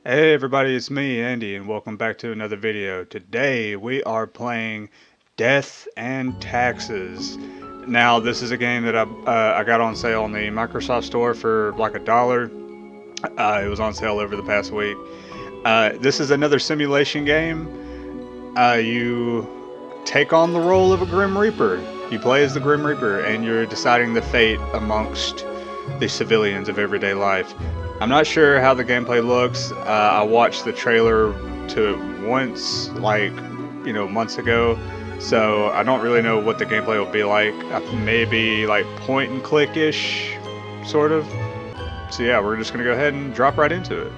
Hey everybody, it's me, Andy, and welcome back to another video. Today we are playing Death and Taxes. Now, this is a game that I got on sale on the Microsoft Store for like $1. It was on sale over the past week. This is another simulation game. You take on the role of a Grim Reaper. You play as the Grim Reaper, and you're deciding the fate amongst the civilians of everyday life. I'm not sure how the gameplay looks. I watched the trailer to it once, like, months ago. So I don't really know what the gameplay will be like. Maybe like point and click-ish, sort of. So yeah, we're just gonna go ahead and drop right into it.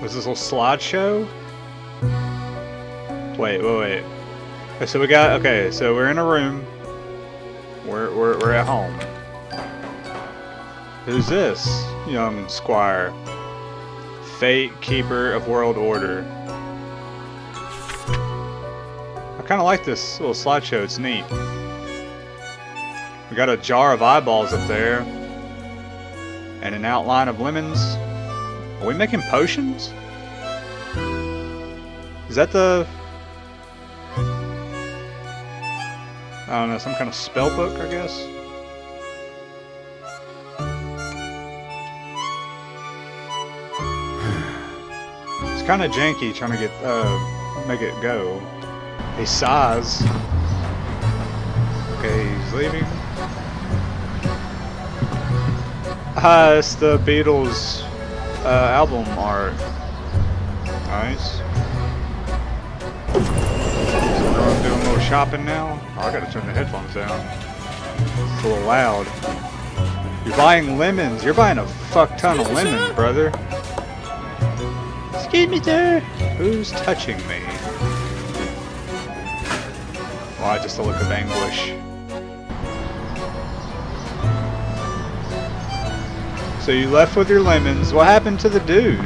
Was this a little slideshow? Wait. So so we're in a room. We're at home. Who's this, young squire? Fate, keeper of world order. I kind of like this little slideshow. It's neat. We got a jar of eyeballs up there, and an outline of lemons. Are we making potions? Is that the... I don't know, some kind of spell book, I guess? It's kind of janky trying to make it go. He sighs. Okay, he's leaving. It's the Beatles album art. Nice. I'm doing a little shopping now. Oh, I gotta turn the headphones down. It's a little loud. You're buying lemons. You're buying a fuck ton of lemons, brother. Excuse me, sir. Who's touching me? Why, just a look of anguish. So you left with your lemons. What happened to the dude?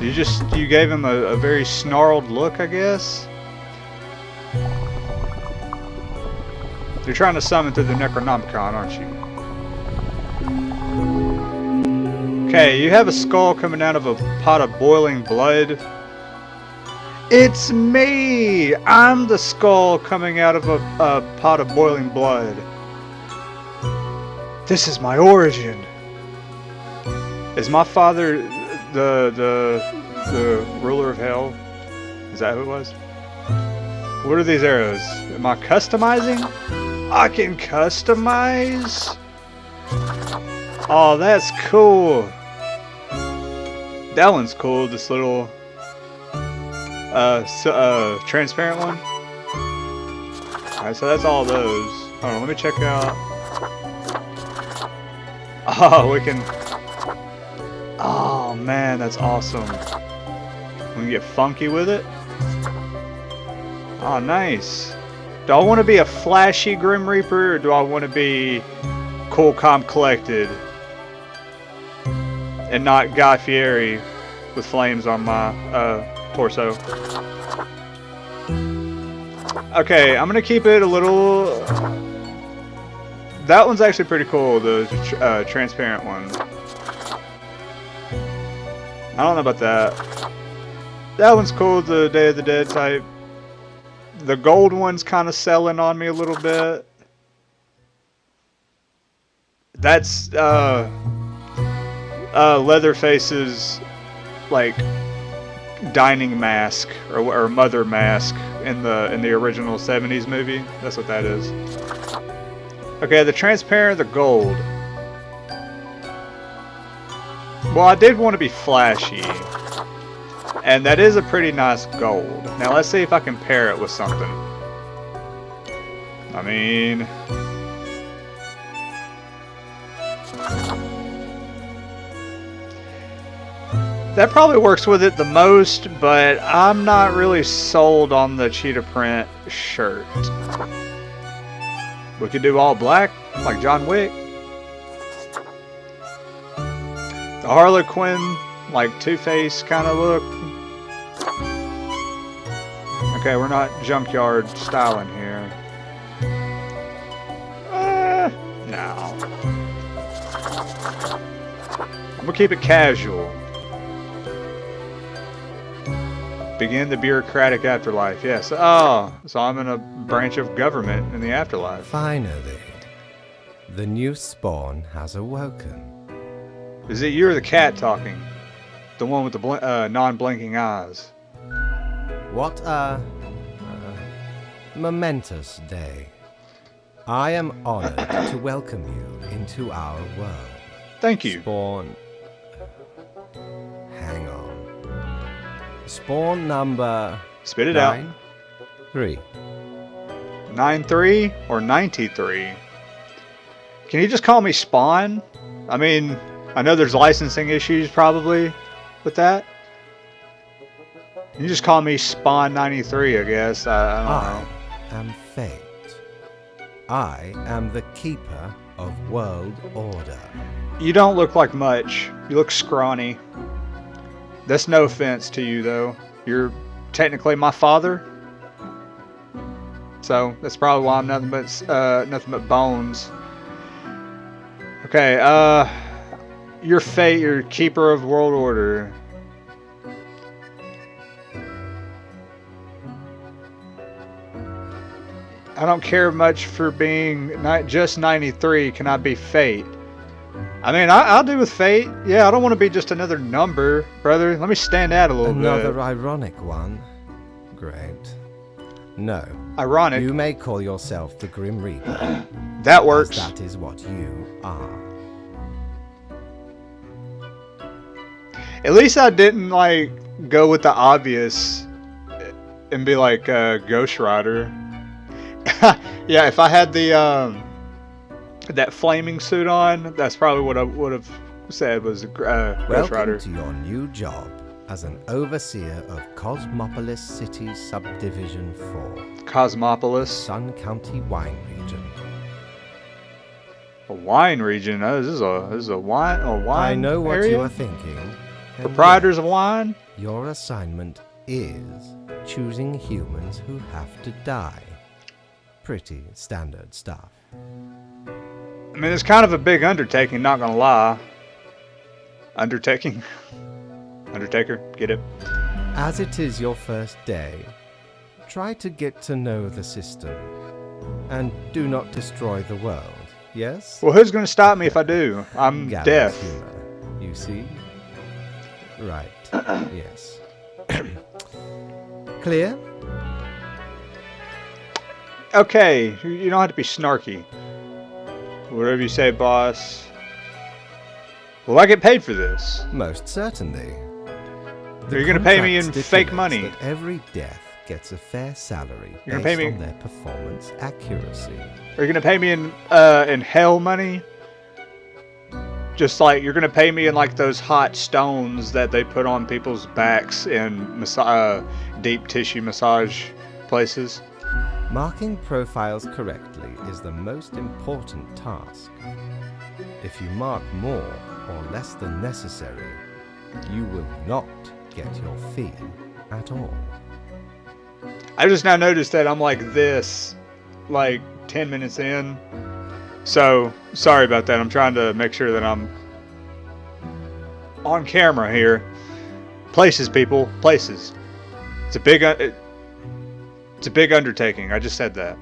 You gave him a very snarled look, I guess? You're trying to summon through the Necronomicon, aren't you? Okay, you have a skull coming out of a pot of boiling blood. It's me! I'm the skull coming out of a pot of boiling blood. This is my origin. Is my father the ruler of hell? Is that who it was? What are these arrows? Am I customizing? I can customize? Oh, that's cool. That one's cool, this little transparent one. Alright, so that's all those. Hold on, let me check out. Oh, we can... Oh man, that's awesome. We can get funky with it. Oh, nice. Do I want to be a flashy Grim Reaper, or do I want to be cool, calm, collected, and not Guy Fieri with flames on my torso? Okay, I'm gonna keep it a little... That one's actually pretty cool, the transparent one. I don't know about that. That one's cool, the Day of the Dead type. The gold one's kind of selling on me a little bit. That's Leatherface's like dining mask or mother mask in the original 70s movie. That's what that is. Okay, the transparent, the gold. Well, I did want to be flashy. And that is a pretty nice gold. Now let's see if I can pair it with something. I mean... that probably works with it the most, but I'm not really sold on the cheetah print shirt. We could do all black, like John Wick. The Harlequin, like Two-Face kind of look. Okay, we're not junkyard styling here. No. I'm gonna keep it casual. Begin the bureaucratic afterlife. Yes. Oh, so I'm in a branch of government in the afterlife. Finally, the new spawn has awoken. Is it you or the cat talking? The one with the non-blinking eyes. What a momentous day. I am honored to welcome you into our world. Thank you. Spawn. Hang on. Spawn number. Spit it out. 3. 93 or 93? Can you just call me Spawn? I mean, I know there's licensing issues probably with that. You just call me Spawn 93, I guess. I don't know. Am fate. I am the keeper of world order. You don't look like much. You look scrawny. That's no offense to you, though. You're technically my father. So that's probably why I'm nothing but bones. Okay, your fate, you're keeper of world order. I don't care much for being not just 93. Can I be fate? I mean, I'll do with fate. Yeah, I don't want to be just another number, brother. Let me stand out a little bit. Another ironic one. Great. No. Ironic. You may call yourself the Grim Reaper. That works. That is what you are. At least I didn't like go with the obvious and be like Ghost Rider. Yeah, if I had the that flaming suit on, that's probably what I would have said was Ghost Rider. Welcome to your new job as an overseer of Cosmopolis City Subdivision 4. Cosmopolis. Sun County Wine Region. A wine region? Oh, this is a wine I know what area? you are thinking. Proprietors of wine? Your assignment is choosing humans who have to die. Pretty standard stuff. I mean, it's kind of a big undertaking, not gonna lie. Undertaking? Undertaker, get it? As it is your first day, try to get to know the system. And do not destroy the world, yes? Well, who's gonna stop me if I do? I'm deaf. Humor, you see? Right, yes. Clear? Okay, you don't have to be snarky. Whatever you say, boss. Will I get paid for this? Most certainly. Are you going to pay me in fake money? That every death gets a fair salary You're based gonna pay me... on their performance accuracy. Are you going to pay me in hell money? Just like you're going to pay me in like those hot stones that they put on people's backs in deep tissue massage places? Marking profiles correctly is the most important task. If you mark more or less than necessary, you will not get your fee at all. I just now noticed that I'm like this, like 10 minutes in. So, sorry about that. I'm trying to make sure that I'm on camera here. Places, people. Places. It's a big... It's a big undertaking. I just said that.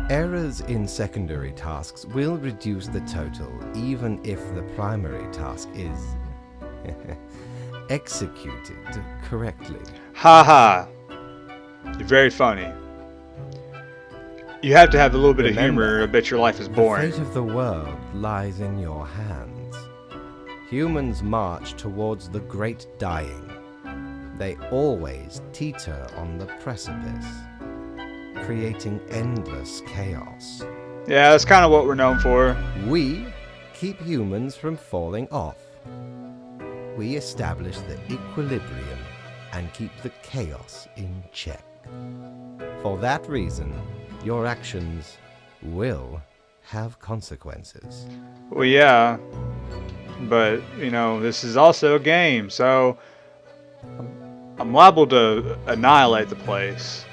Errors in secondary tasks will reduce the total, even if the primary task is executed correctly. Ha ha. You're very funny. You have to have a little bit of humor. I bet your life is boring. The fate of the world lies in your hands. Humans march towards the great dying. They always teeter on the precipice, creating endless chaos. Yeah, that's kind of what we're known for. We keep humans from falling off. We establish the equilibrium and keep the chaos in check. For that reason, your actions will have consequences. Well, yeah, but, you know, this is also a game, so I'm liable to annihilate the place.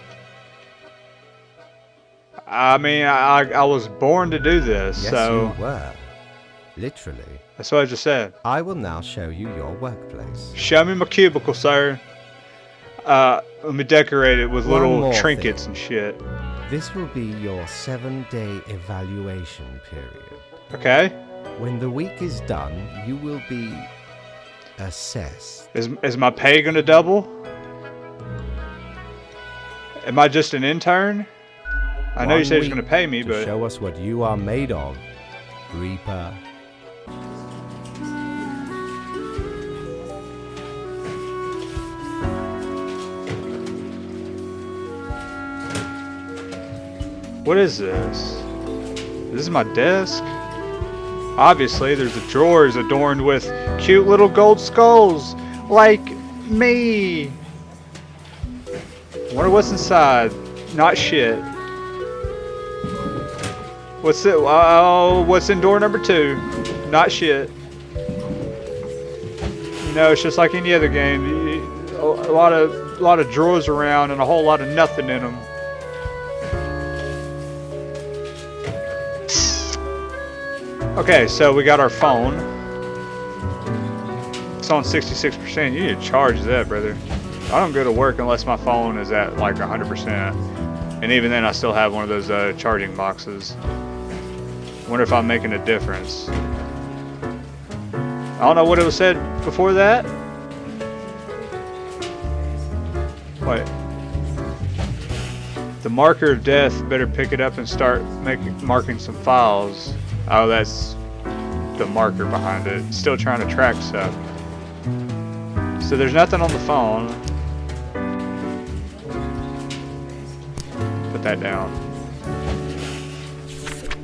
I mean, I was born to do this, Yes, so you were. Literally. that's what I just said. I will now show you your workplace. Show me my cubicle, sir. Let me decorate it with One little more trinkets thing. and shit. This will be your 7-day evaluation period. Okay. When the week is done, you will be assessed. Is my pay gonna double? Am I just an intern? I know you said he's gonna pay me, to but show us what you are made of, Reaper. what is this? This is my desk. Obviously, there's the drawers adorned with cute little gold skulls, like me. Wonder what's inside. Not shit. What's it? Oh, what's in door number 2? Not shit. You know, it's just like any other game. A lot of drawers around and a whole lot of nothing in them. Okay, so we got our phone. It's on 66%. You need to charge that, brother. I don't go to work unless my phone is at like 100%. And even then, I still have one of those charging boxes. Wonder if I'm making a difference. I don't know what it was said before that. Wait. The marker of death, better pick it up and start marking some files. Oh, that's the marker behind it. Still trying to track stuff. So there's nothing on the phone. Put that down.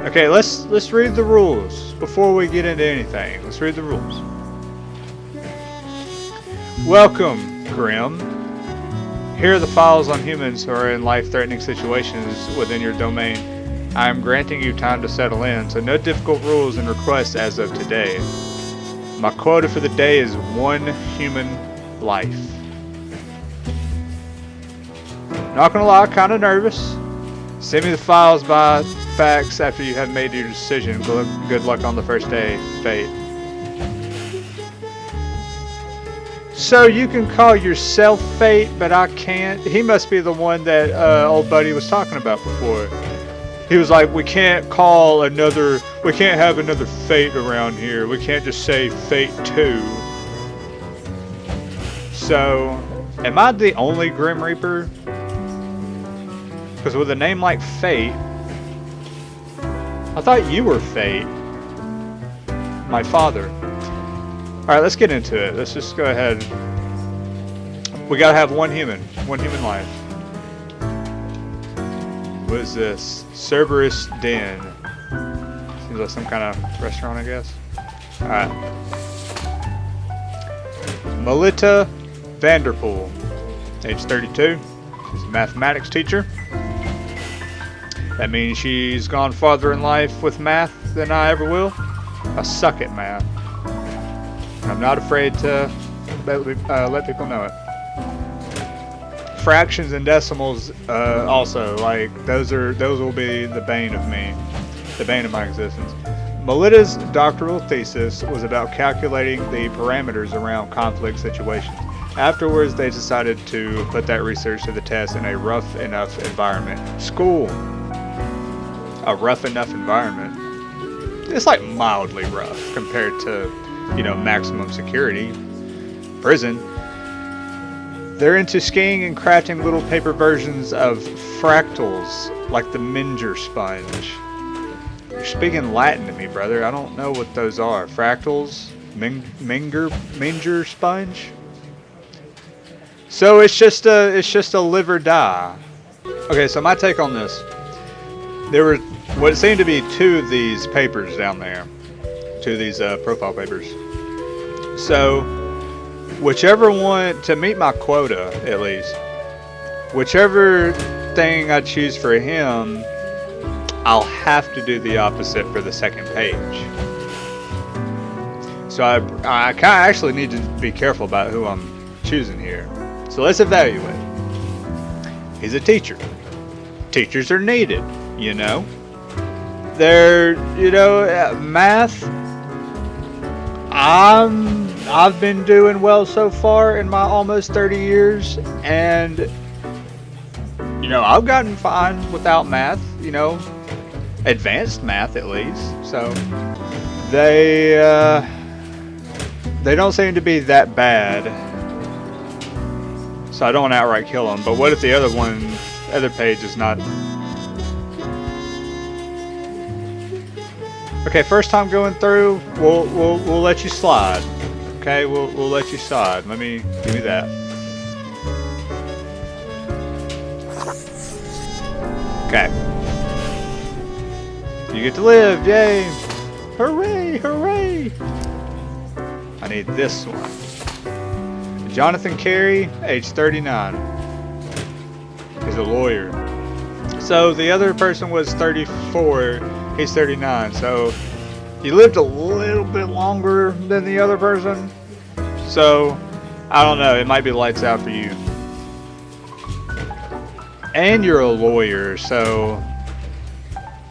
Okay, let's read the rules before we get into anything. Let's read the rules. Welcome, Grim. Here are the files on humans who are in life-threatening situations within your domain. I am granting you time to settle in, so no difficult rules and requests as of today. My quota for the day is 1 human life. Not gonna lie, kinda nervous. Send me the files by fax after you have made your decision. Good luck on the first day, Fate. So you can call yourself Fate, but I can't. He must be the one that old buddy was talking about before. He was like, we can't have another Fate around here. We can't just say Fate 2. So, am I the only Grim Reaper? Because with a name like Fate, I thought you were Fate. My father. Alright, let's get into it. Let's just go ahead. We gotta have one human life. What is this? Cerberus Den. Seems like some kind of restaurant, I guess. Alright. Melita Vanderpool, age 32. She's a mathematics teacher. That means she's gone farther in life with math than I ever will. I suck at math. And I'm not afraid to let people know it. Fractions and decimals also, like those will be the bane of me, the bane of my existence. Melita's doctoral thesis was about calculating the parameters around conflict situations. Afterwards, they decided to put that research to the test in a rough enough environment. School. A rough enough environment. It's like mildly rough compared to, you know, maximum security. Prison. They're into skiing and crafting little paper versions of fractals, like the Minger sponge. You're speaking Latin to me, brother. I don't know what those are. Fractals? Minger sponge? So it's just a live or die. Okay, so my take on this. There were what seemed to be 2 of these papers down there. 2 of these profile papers. So whichever one, to meet my quota at least, whichever thing I choose for him, I'll have to do the opposite for the second page. So I kind of actually need to be careful about who I'm choosing here. So let's evaluate. He's a teacher. Teachers are needed. You know, they're, math. I've been doing well so far in my almost 30 years, and I've gotten fine without math. Advanced math at least. So they don't seem to be that bad. So I don't want to outright kill them. But what if the other page is not? Okay, first time going through, we'll let you slide. Okay, we'll let you slide. Give me that. Okay. You get to live, yay! Hooray, hooray! I need this one. Jonathan Carey, age 39. He's a lawyer. So the other person was 34, he's 39. So he lived a little bit longer than the other person. So, I don't know, it might be lights out for you. And you're a lawyer, so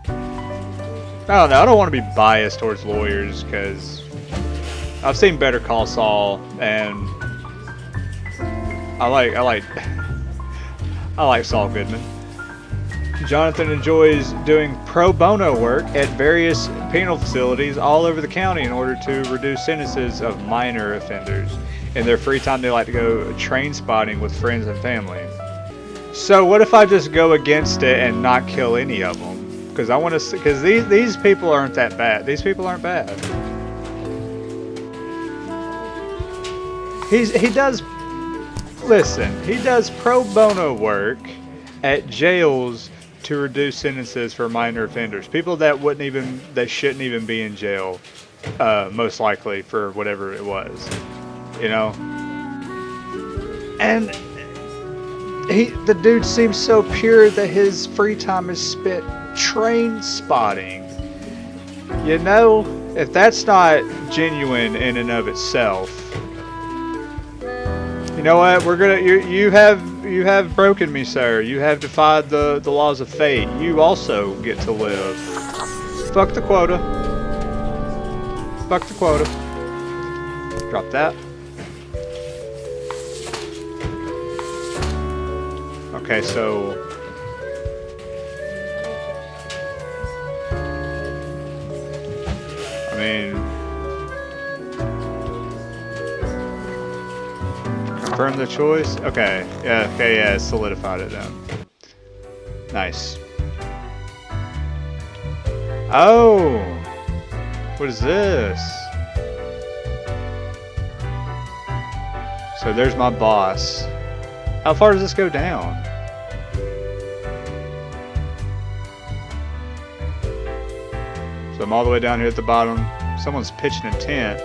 I don't know. I don't want to be biased towards lawyers because I've seen Better Call Saul, and I like I like Saul Goodman. Jonathan enjoys doing pro bono work at various penal facilities all over the county in order to reduce sentences of minor offenders. In their free time, they like to go train spotting with friends and family. So what if I just go against it and not kill any of them? Because I want to, because these people aren't that bad. These people aren't bad. He does pro bono work at jails to reduce sentences for minor offenders. People that shouldn't even be in jail, most likely for whatever it was, And the dude seems so pure that his free time is spent train spotting. If that's not genuine in and of itself, you know what? You have broken me, sir. You have defied the laws of fate. You also get to live. Fuck the quota. Fuck the quota. Drop that. Okay, so confirm the choice. Okay, yeah, solidified it then. Nice. Oh, what is this? So there's my boss. How far does this go down? So I'm all the way down here at the bottom. Someone's pitching a tent.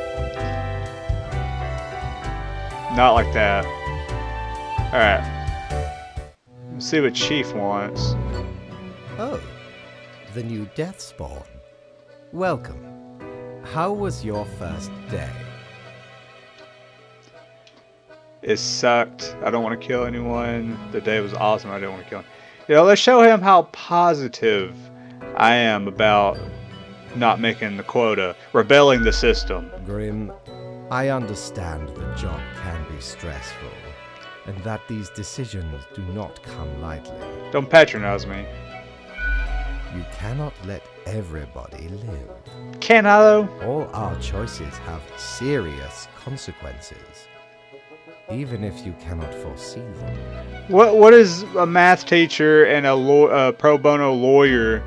Not like that. Alright. Let's see what Chief wants. Oh, the new death spawn. Welcome. How was your first day? It sucked. I don't want to kill anyone. The day was awesome. I didn't want to kill him. Let's show him how positive I am about not making the quota, rebelling the system. Grim, I understand the job can be stressful, and that these decisions do not come lightly. Don't patronize me. You cannot let everybody live. Can I though? All our choices have serious consequences, even if you cannot foresee them. What is a math teacher and a pro bono lawyer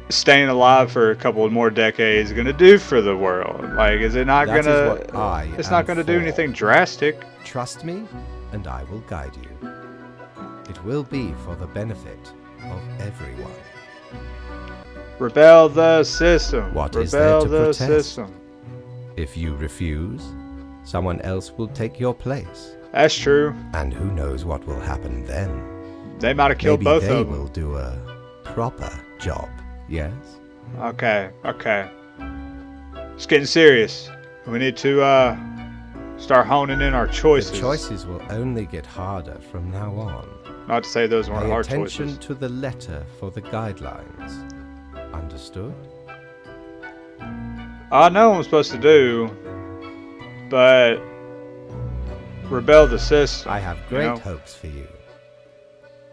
staying alive for a couple more decades going to do for the world? Like, is it not going to... It's not going to do anything drastic. Trust me, and I will guide you. It will be for the benefit of everyone. Rebel the system. What is there to protest? System. If you refuse, someone else will take your place. That's true. And who knows what will happen then? They might have killed both of them. Maybe they will do a proper job. Yes? Okay. It's getting serious. We need to start honing in our choices. The choices will only get harder from now on. Not to say those weren't Pay hard attention choices. to the letter for the guidelines. Understood? I know what I'm supposed to do, but rebel the system. I have you great know? hopes for you.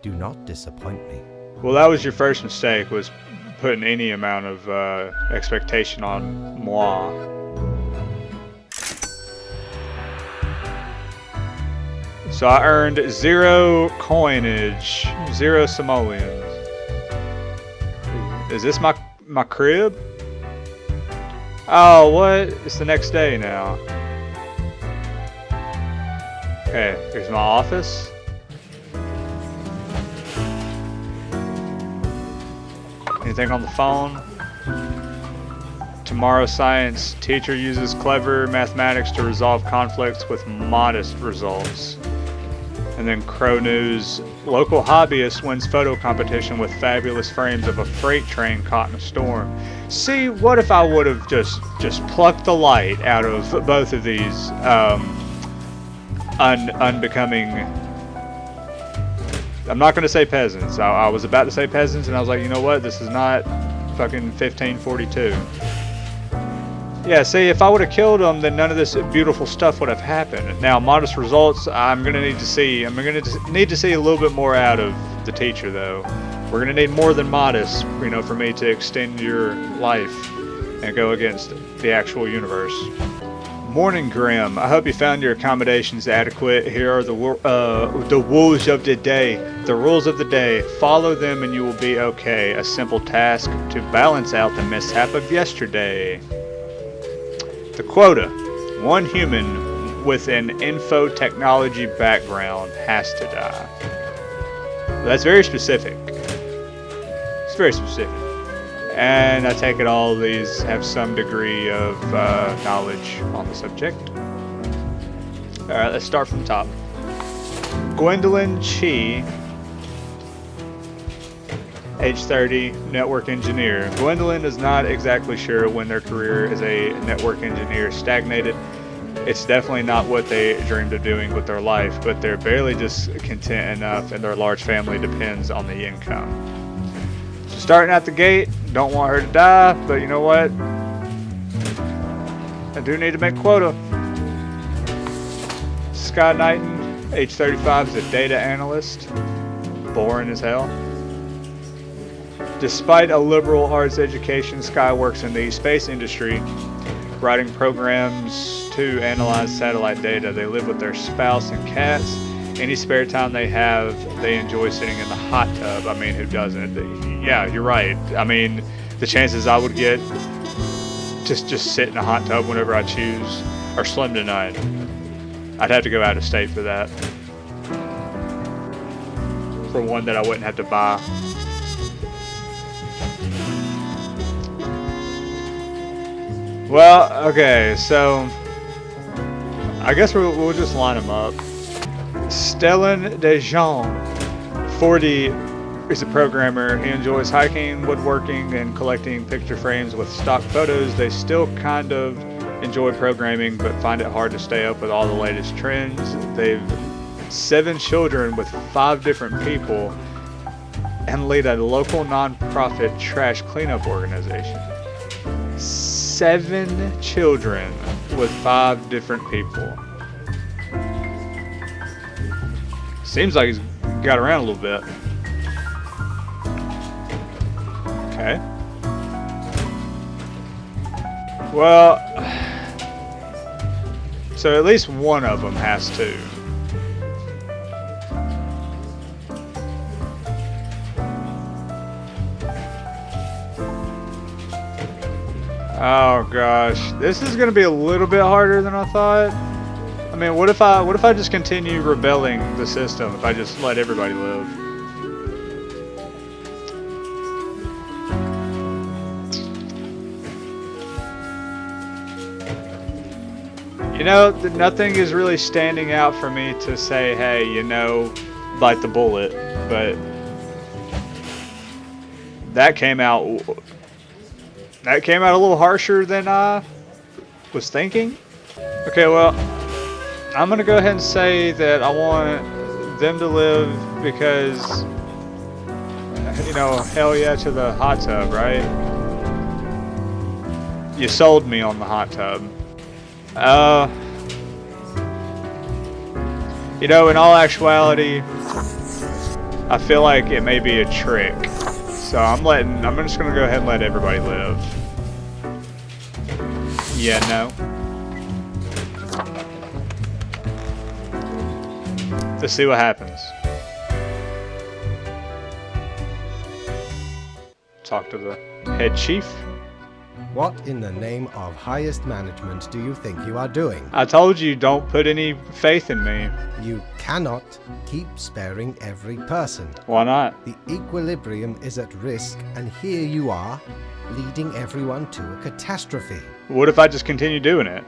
Do not disappoint me. Well, that was your first mistake, was putting any amount of expectation on moi. So I earned 0 coinage, 0 simoleons. Is this my crib? Oh, what? It's the next day now. Okay, here's my office. Anything on the phone? Tomorrow's science teacher uses clever mathematics to resolve conflicts with modest results. And then Crow News, local hobbyist wins photo competition with fabulous frames of a freight train caught in a storm. See, what if I would have just plucked the light out of both of these unbecoming... I'm not going to say peasants. I was about to say peasants, and I was like, you know what? This is not fucking 1542. Yeah, see, if I would have killed them, then none of this beautiful stuff would have happened. Now, modest results, I'm going to need to see. I'm going to need to see a little bit more out of the teacher, though. We're going to need more than modest, you know, for me to extend your life and go against the actual universe. Morning, Grim. I hope you found your accommodations adequate. Here are the rules of the day. The rules of the day. Follow them and you will be okay. A simple task to balance out the mishap of yesterday. The quota. 1 human with an info technology background has to die. That's very specific. It's very specific. And I take it all of these have some degree of knowledge on the subject. Alright, let's start from the top. Gwendolyn Chi, age 30, network engineer. Gwendolyn is not exactly sure when their career as a network engineer stagnated. It's definitely not what they dreamed of doing with their life, but they're barely just content enough, and their large family depends on the income. So starting out the gate, don't want her to die, but you know what? I do need to make quota. Sky Knighton, age 35, is a data analyst. Boring as hell. Despite a liberal arts education, Sky works in the space industry, writing programs to analyze satellite data. They live with their spouse and cats. Any spare time they have, they enjoy sitting in the hot tub. I mean, who doesn't? Yeah, you're right. I mean, the chances I would get just sit in a hot tub whenever I choose are slim to none. I'd have to go out of state for that. For one that I wouldn't have to buy. Well, okay, so I guess we'll just line them up. Stellan Dejean, 40, is a programmer. He enjoys hiking, woodworking, and collecting picture frames with stock photos. They still kind of enjoy programming, but find it hard to stay up with all the latest trends. They've 7 children with 5 different people and lead a local non-profit trash cleanup organization. 7 children with 5 different people. Seems like he's got around a little bit. Okay. Well, so at least one of them has to. Oh gosh, this is gonna be a little bit harder than I thought. I mean, what if I just continue rebelling the system? If I just let everybody live? You know, nothing is really standing out for me to say, hey, you know, bite the bullet. But that came out a little harsher than I was thinking. Okay, well, I'm gonna go ahead and say that I want them to live because, you know, hell yeah to the hot tub, right? You sold me on the hot tub. You know, in all actuality, I feel like it may be a trick. So I'm just gonna go ahead and let everybody live. Yeah, no. Let's see what happens. Talk to the head chief. What in the name of highest management do you think you are doing? I told you, don't put any faith in me. You cannot keep sparing every person. Why not? The equilibrium is at risk, and here you are, leading everyone to a catastrophe. What if I just continue doing it?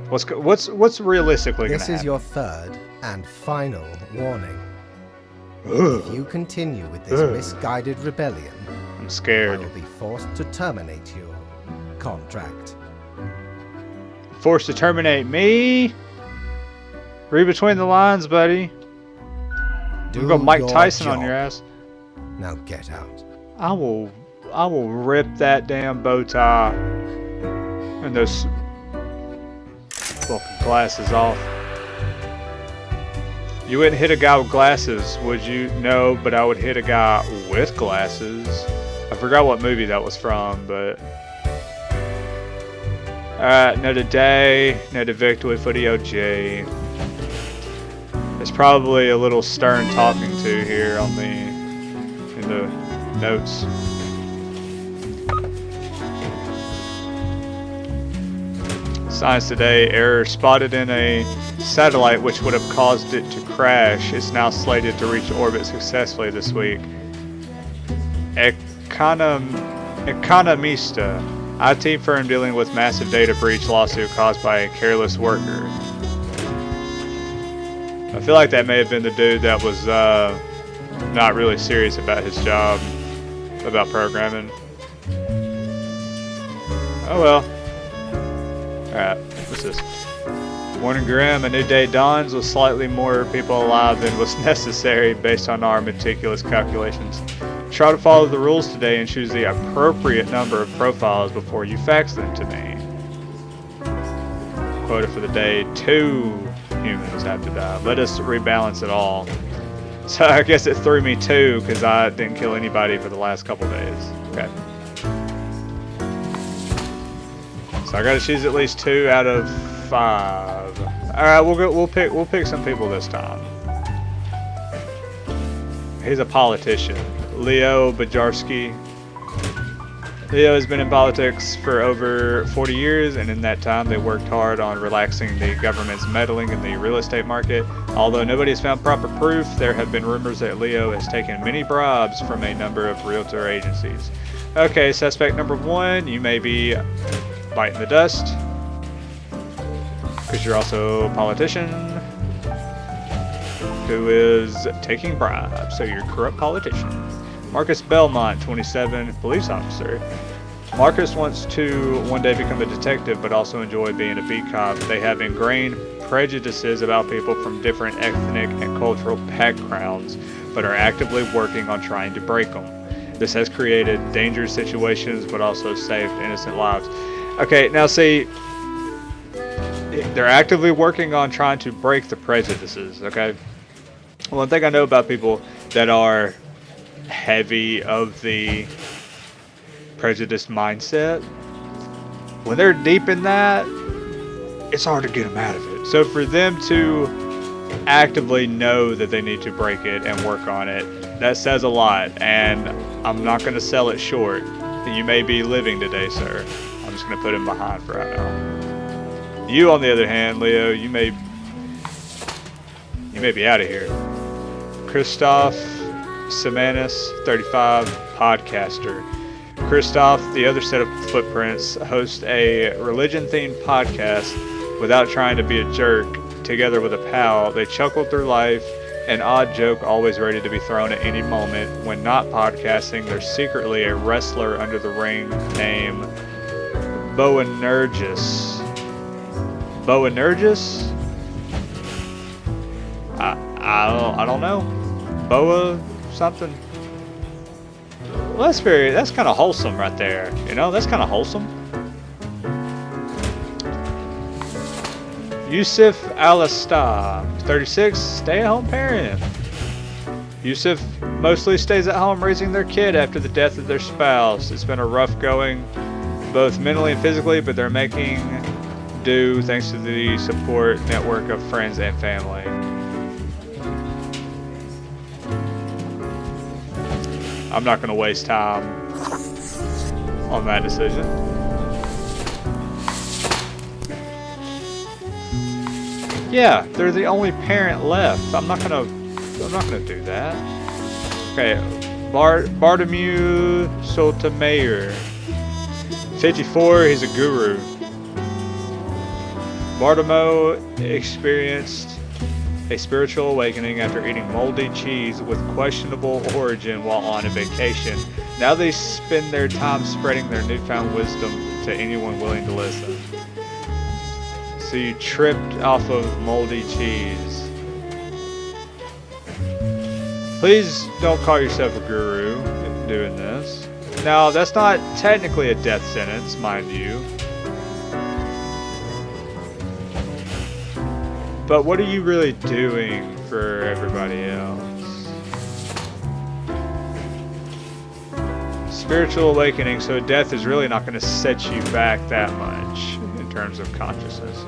What's realistically gonna happen? This is your third and final warning. Ugh. If you continue with this misguided rebellion, I'm I scared. will be forced to terminate your contract. Forced to terminate me? Read between the lines, buddy. Do I'm gonna Mike your Tyson job. on your ass. Now get out. I will rip that damn bow tie and those fucking glasses off. You wouldn't hit a guy with glasses, would you? No, but I would hit a guy with glasses. I forgot what movie that was from, but... Alright, another day, another victory for the OJ. There's probably a little stern talking to here in the notes. Science Today, error spotted in a satellite which would have caused it to crash. It's now slated to reach orbit successfully this week. Economista, IT firm dealing with massive data breach lawsuit caused by a careless worker. I feel like that may have been the dude that was not really serious about his job, about programming. Oh well. Alright, what's this? Morning Grim, a new day dawns with slightly more people alive than was necessary based on our meticulous calculations. Try to follow the rules today and choose the appropriate number of profiles before you fax them to me. Quota for the day, 2 humans have to die. Let us rebalance it all. So I guess it threw me 2 because I didn't kill anybody for the last couple days. Okay. So I gotta choose at least 2 out of 5. Alright, we'll pick some people this time. He's a politician. Leo Bajarski. Leo has been in politics for over 40 years, and in that time they worked hard on relaxing the government's meddling in the real estate market. Although nobody has found proper proof, there have been rumors that Leo has taken many bribes from a number of realtor agencies. Okay, suspect number 1, you may be biting the dust, because you're also a politician who is taking bribes, so you're a corrupt politician. Marcus Belmont, 27, police officer. Marcus wants to one day become a detective, but also enjoy being a beat cop. They have ingrained prejudices about people from different ethnic and cultural backgrounds, but are actively working on trying to break them. This has created dangerous situations, but also saved innocent lives. Okay, now see, they're actively working on trying to break the prejudices, okay? One thing I know about people that are heavy of the prejudiced mindset, when they're deep in that, it's hard to get them out of it. So for them to actively know that they need to break it and work on it, that says a lot, and I'm not going to sell it short. You may be living today, sir. I'm just going to put him behind for right now. You, on the other hand, Leo, you may be out of here. Christoph Semanis, 35, podcaster. Christoph, the other set of footprints, hosts a religion-themed podcast without trying to be a jerk. Together with a pal, they chuckle through life, an odd joke always ready to be thrown at any moment. When not podcasting, they're secretly a wrestler under the ring named Boanerges. Boanerges? I I don't know. Boa something. Well, that's kind of wholesome right there. You know, that's kind of wholesome. Yusuf Al-Astar, 36, stay-at-home parent. Yusuf mostly stays at home raising their kid after the death of their spouse. It's been a rough going, both mentally and physically, but they're making do thanks to the support network of friends and family. I'm not going to waste time on that decision. Yeah, they're the only parent left. I'm not gonna do that. Okay, Bartomeu Sotomayor, 54. He's a guru. Bartomeu experienced a spiritual awakening after eating moldy cheese with questionable origin while on a vacation. Now they spend their time spreading their newfound wisdom to anyone willing to listen. So you tripped off of moldy cheese. Please don't call yourself a guru doing this. Now, that's not technically a death sentence, mind you. But what are you really doing for everybody else? Spiritual awakening, so death is really not going to set you back that much in terms of consciousness.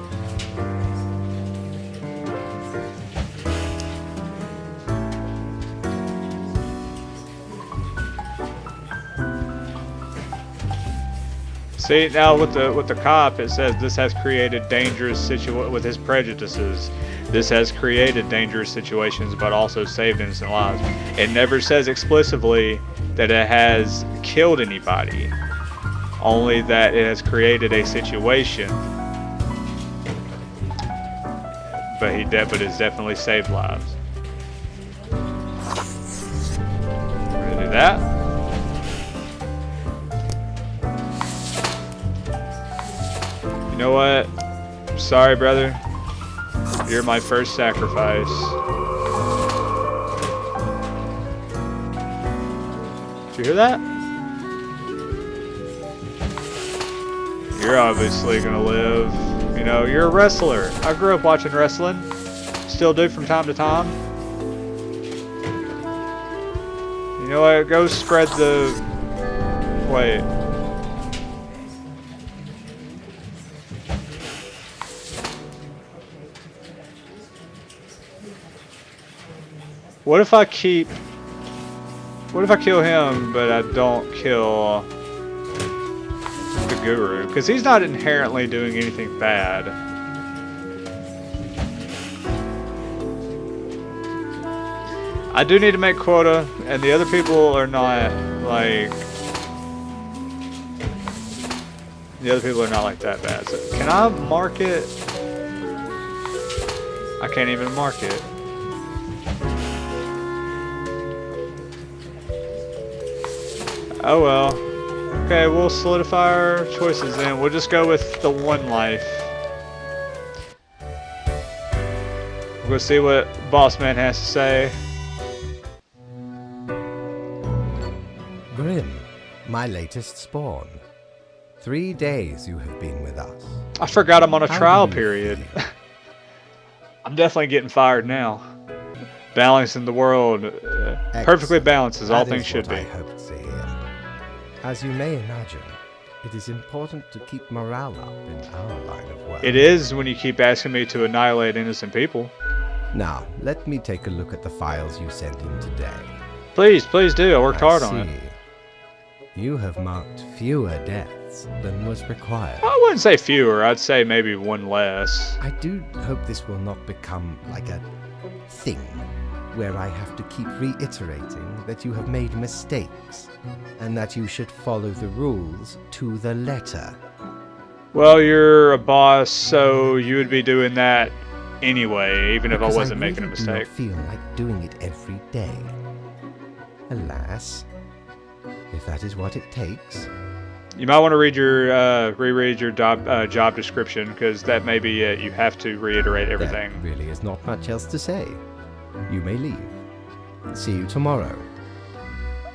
See, now with the cop, it says this has created dangerous with his prejudices. This has created dangerous situations, but also saved innocent lives. It never says explicitly that it has killed anybody, only that it has created a situation. But it's definitely saved lives. We're gonna do that. You know what? Sorry, brother. You're my first sacrifice. Did you hear that? You're obviously gonna live. You know, you're a wrestler. I grew up watching wrestling. Still do from time to time. You know what? Go spread the... Wait. What if I kill him, but I don't kill the guru? Because he's not inherently doing anything bad. I do need to make quota, and the other people are not like... The other people are not like that bad. So can I mark it? I can't even mark it. Oh well. Okay, we'll solidify our choices then. We'll just go with the one life. We'll see what Boss Man has to say. Grim, my latest spawn. 3 days you have been with us. I forgot I'm on a How trial do you period. feel? I'm definitely getting fired now. Balancing the world. Perfectly balanced as all things should be. I hoped to hear. As you may imagine, it is important to keep morale up in our line of work. It is when you keep asking me to annihilate innocent people. Now, let me take a look at the files you sent in today. Please, please do. I worked hard on it. You have marked fewer deaths than was required. I wouldn't say fewer. I'd say maybe one less. I do hope this will not become like a thing where I have to keep reiterating that you have made mistakes and that you should follow the rules to the letter. Well, you're a boss, so you would be doing that anyway, even if I wasn't making a mistake. I feel like doing it every day. Alas, if that is what it takes. You might want to read your reread your job description, because that may be it. You have to reiterate everything. There really is not much else to say. you may leave. See you tomorrow.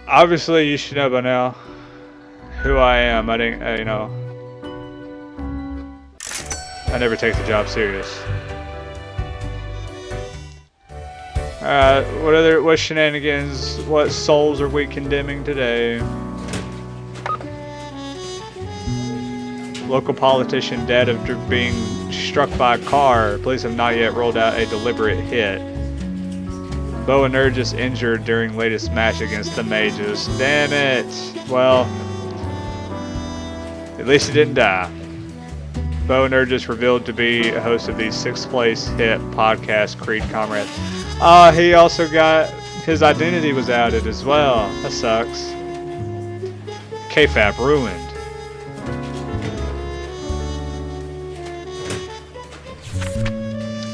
Obviously, you should know by now who I am. I didn't, I never take the job serious. What shenanigans, what souls are we condemning today? Local politician dead after being struck by a car. Police have not yet rolled out a deliberate hit. Boanerges injured during latest match against the Mages. Damn it! Well, at least he didn't die. Boanerges revealed to be a host of the 6th place hit podcast Creed Comrades. He also got his identity was outed as well. That sucks. KFAB ruined.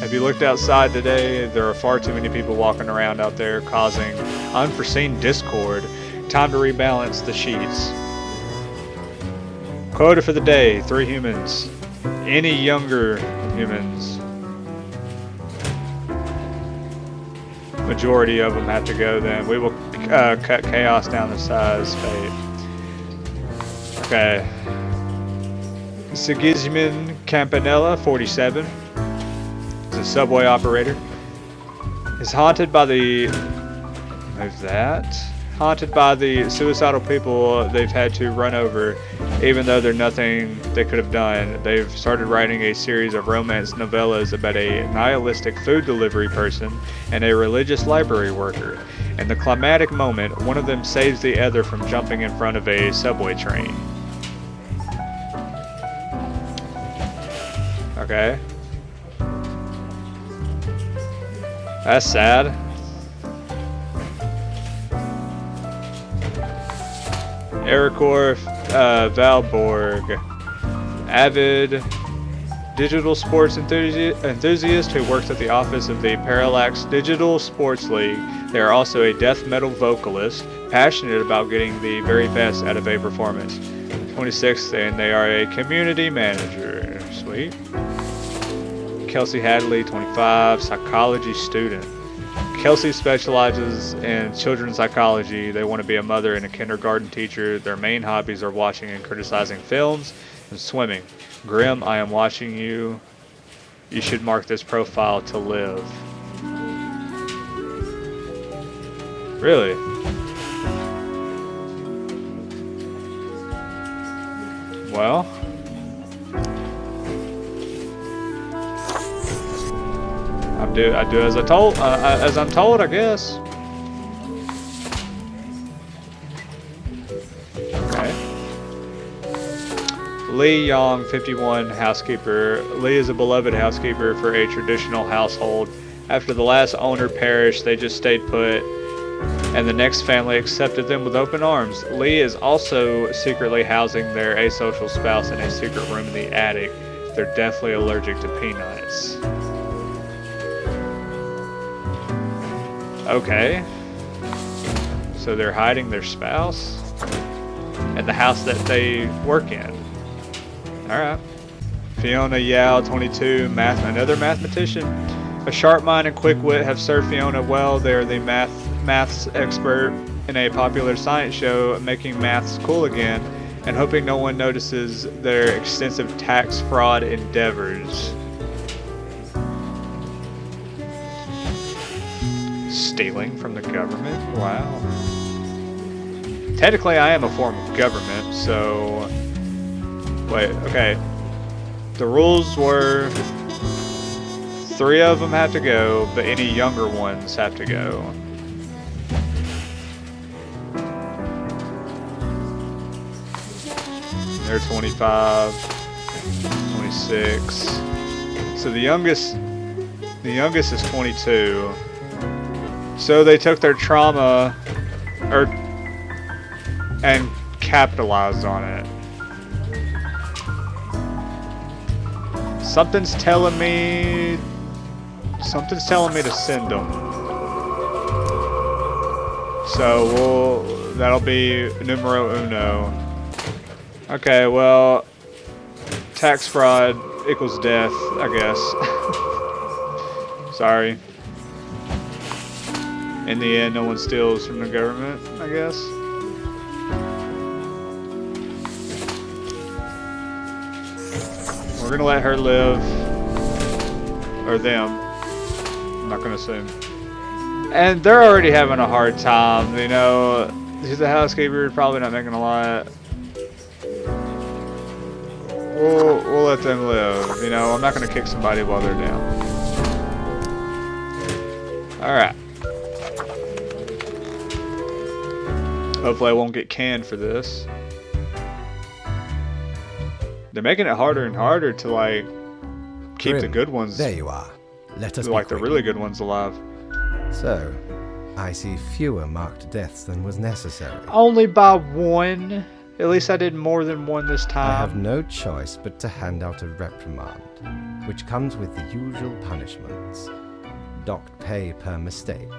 Have you looked outside today? There are far too many people walking around out there causing unforeseen discord. Time to rebalance the sheets. Quota for the day, 3 humans. Any younger humans. Majority of them have to go then. We will cut chaos down to size fate. Okay. Sigismund Campanella, 47. Is a subway operator. Is haunted by the... Move that. Haunted by the suicidal people they've had to run over, even though there's nothing they could have done. They've started writing a series of romance novellas about a nihilistic food delivery person and a religious library worker. In the climactic moment, one of them saves the other from jumping in front of a subway train. Okay. That's sad. Ericor Valborg, avid digital sports enthusiast who works at the office of the Parallax Digital Sports League. They are also a death metal vocalist, passionate about getting the very best out of a performance. 26, and they are a community manager. Sweet. Kelsey Hadley, 25, psychology student. Kelsey specializes in children's psychology. They want to be a mother and a kindergarten teacher. Their main hobbies are watching and criticizing films and swimming. Grim, I am watching you. You should mark this profile to live. Really? Well, I do as I'm told, I guess. Okay. Lee Young, 51, housekeeper. Lee is a beloved housekeeper for a traditional household. After the last owner perished, they just stayed put, and the next family accepted them with open arms. Lee is also secretly housing their asocial spouse in a secret room in the attic. They're deathly allergic to peanuts. Okay. So they're hiding their spouse at the house that they work in. Alright. Fiona Yao, 22, another mathematician. A sharp mind and quick wit have served Fiona well. They're the maths expert in a popular science show, making maths cool again, and hoping no one notices their extensive tax fraud endeavors. Stealing from the government? Wow. Technically, I am a form of government, so... Wait, okay. The rules were... 3 of them have to go, but any younger ones have to go. They're 25, 26. So the youngest is 22. So they took their trauma and capitalized on it. Something's telling me to send them. So that'll be numero uno. Okay, well, tax fraud equals death, I guess. Sorry. In the end, no one steals from the government, I guess. We're gonna let her live. Or them. I'm not gonna assume. And they're already having a hard time, you know. She's a housekeeper, probably not making a lot. We'll let them live, you know. I'm not gonna kick somebody while they're down. Alright. Hopefully I won't get canned for this. They're making it harder and harder to, like, keep the good ones. There you are. Let us like the really good ones alive. So, I see fewer marked deaths than was necessary. Only by one. At least I did more than one this time. I have no choice but to hand out a reprimand, which comes with the usual punishments. Docked pay per mistake.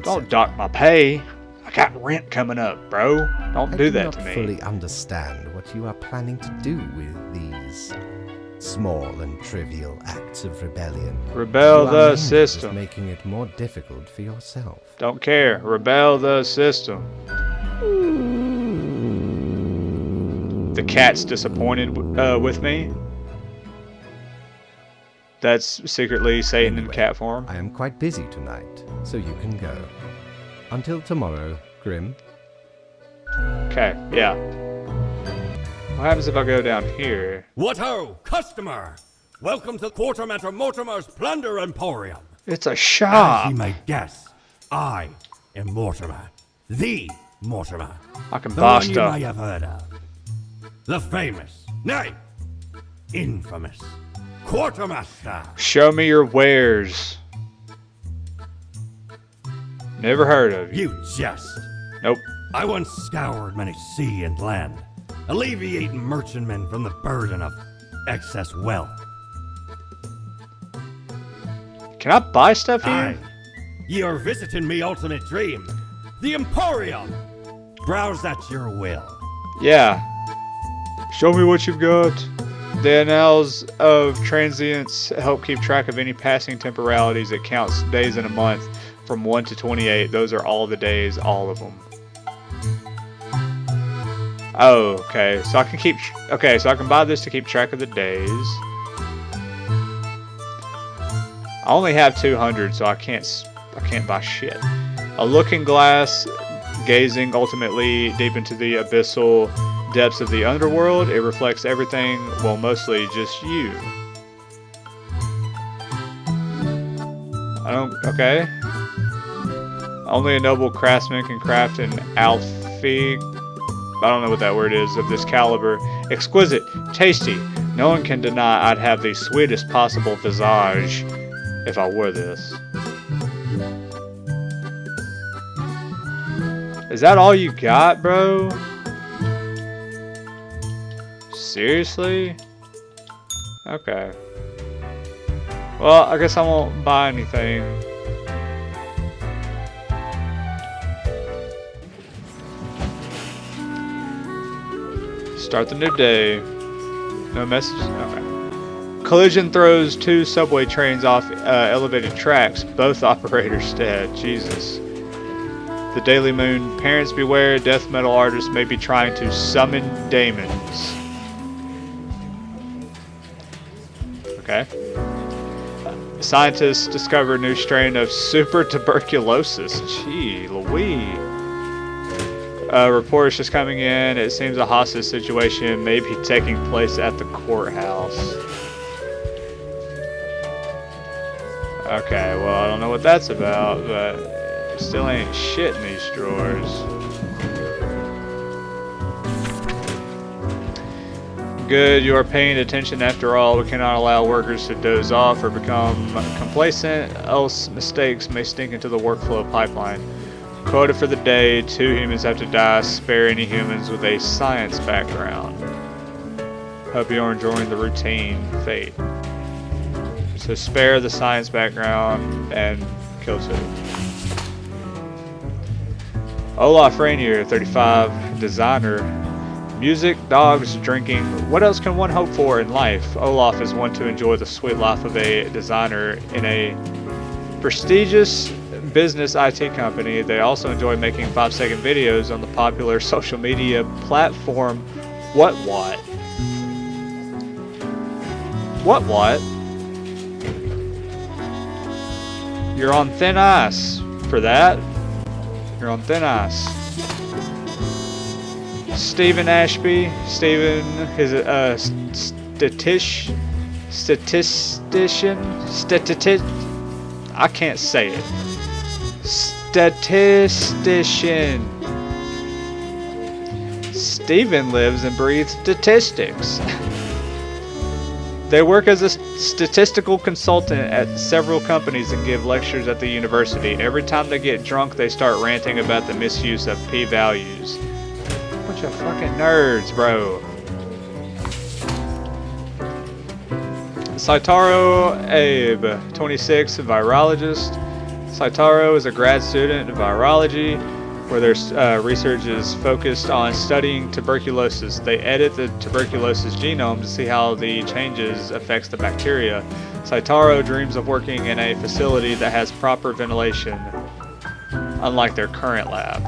Don't dock my pay. I got rent coming up, bro. Don't do that to me. I do not fully understand what you are planning to do with these small and trivial acts of rebellion. Rebel the system. Making it more difficult for yourself. Don't care. Rebel the system. The cat's disappointed with me. That's secretly Satan in cat form. I am quite busy tonight, so you can go. Until tomorrow, Grim. Okay, yeah. What happens if I go down here? What ho, customer! Welcome to Quartermaster Mortimer's Plunder Emporium. It's a shop. As you may guess, I am Mortimer. The Mortimer. I can the buy one stuff. you may have heard of. The famous, nay, infamous Quartermaster. Show me your wares. Never heard of you. You jest. Nope. I once scoured many sea and land, alleviating merchantmen from the burden of excess wealth. Can I buy stuff here? Aye. Ye are visiting me ultimate dream, the Emporium. Browse at your will. Yeah. Show me what you've got. The annals of transients help keep track of any passing temporalities. It counts days in a month from 1 to 28. Those are all the days, all of them. Oh, okay. So I can keep. Okay, so I can buy this to keep track of the days. I only have 200, so I can't buy shit. A looking glass, gazing ultimately deep into the abyssal depths of the underworld. It reflects everything, well, mostly just you. Okay. Only a noble craftsman can craft an alfie. I don't know what that word is, of this caliber. Exquisite, tasty. No one can deny I'd have the sweetest possible visage if I wore this. Is that all you got, bro? Seriously? Okay. Well, I guess I won't buy anything. Start the new day. No messages? Okay. Collision throws 2 subway trains off elevated tracks. Both operators dead. Jesus. The Daily Moon. Parents beware. Death metal artists may be trying to summon demons. Okay. Scientists discover a new strain of super tuberculosis. Gee, Louise. Report is just coming in. It seems a hostage situation may be taking place at the courthouse. Okay, well, I don't know what that's about, but still ain't shit in these drawers. Good, you are paying attention after all. We cannot allow workers to doze off or become complacent, else mistakes may stink into the workflow pipeline. Quota for the day, 2 humans have to die. Spare any humans with a science background. Hope you are enjoying the routine fate. So spare the science background and kill 2. Olaf Rainier, 35, designer. Music, dogs, drinking. What else can one hope for in life? Olaf is one to enjoy the sweet life of a designer in a prestigious business IT company. They also enjoy making 5-second videos on the popular social media platform What? You're on thin ice for that. You're on thin ice. Stephen Ashby. Stephen is a statistician. I can't say it. Statistician. Stephen lives and breathes statistics. They work as a statistical consultant at several companies and give lectures at the university. Every time they get drunk, they start ranting about the misuse of p-values. Bunch of fucking nerds, bro. Saitaro Abe, 26, virologist. Saitaro is a grad student in virology, where their research is focused on studying tuberculosis. They edit the tuberculosis genome to see how the changes affects the bacteria. Saitaro dreams of working in a facility that has proper ventilation, unlike their current lab.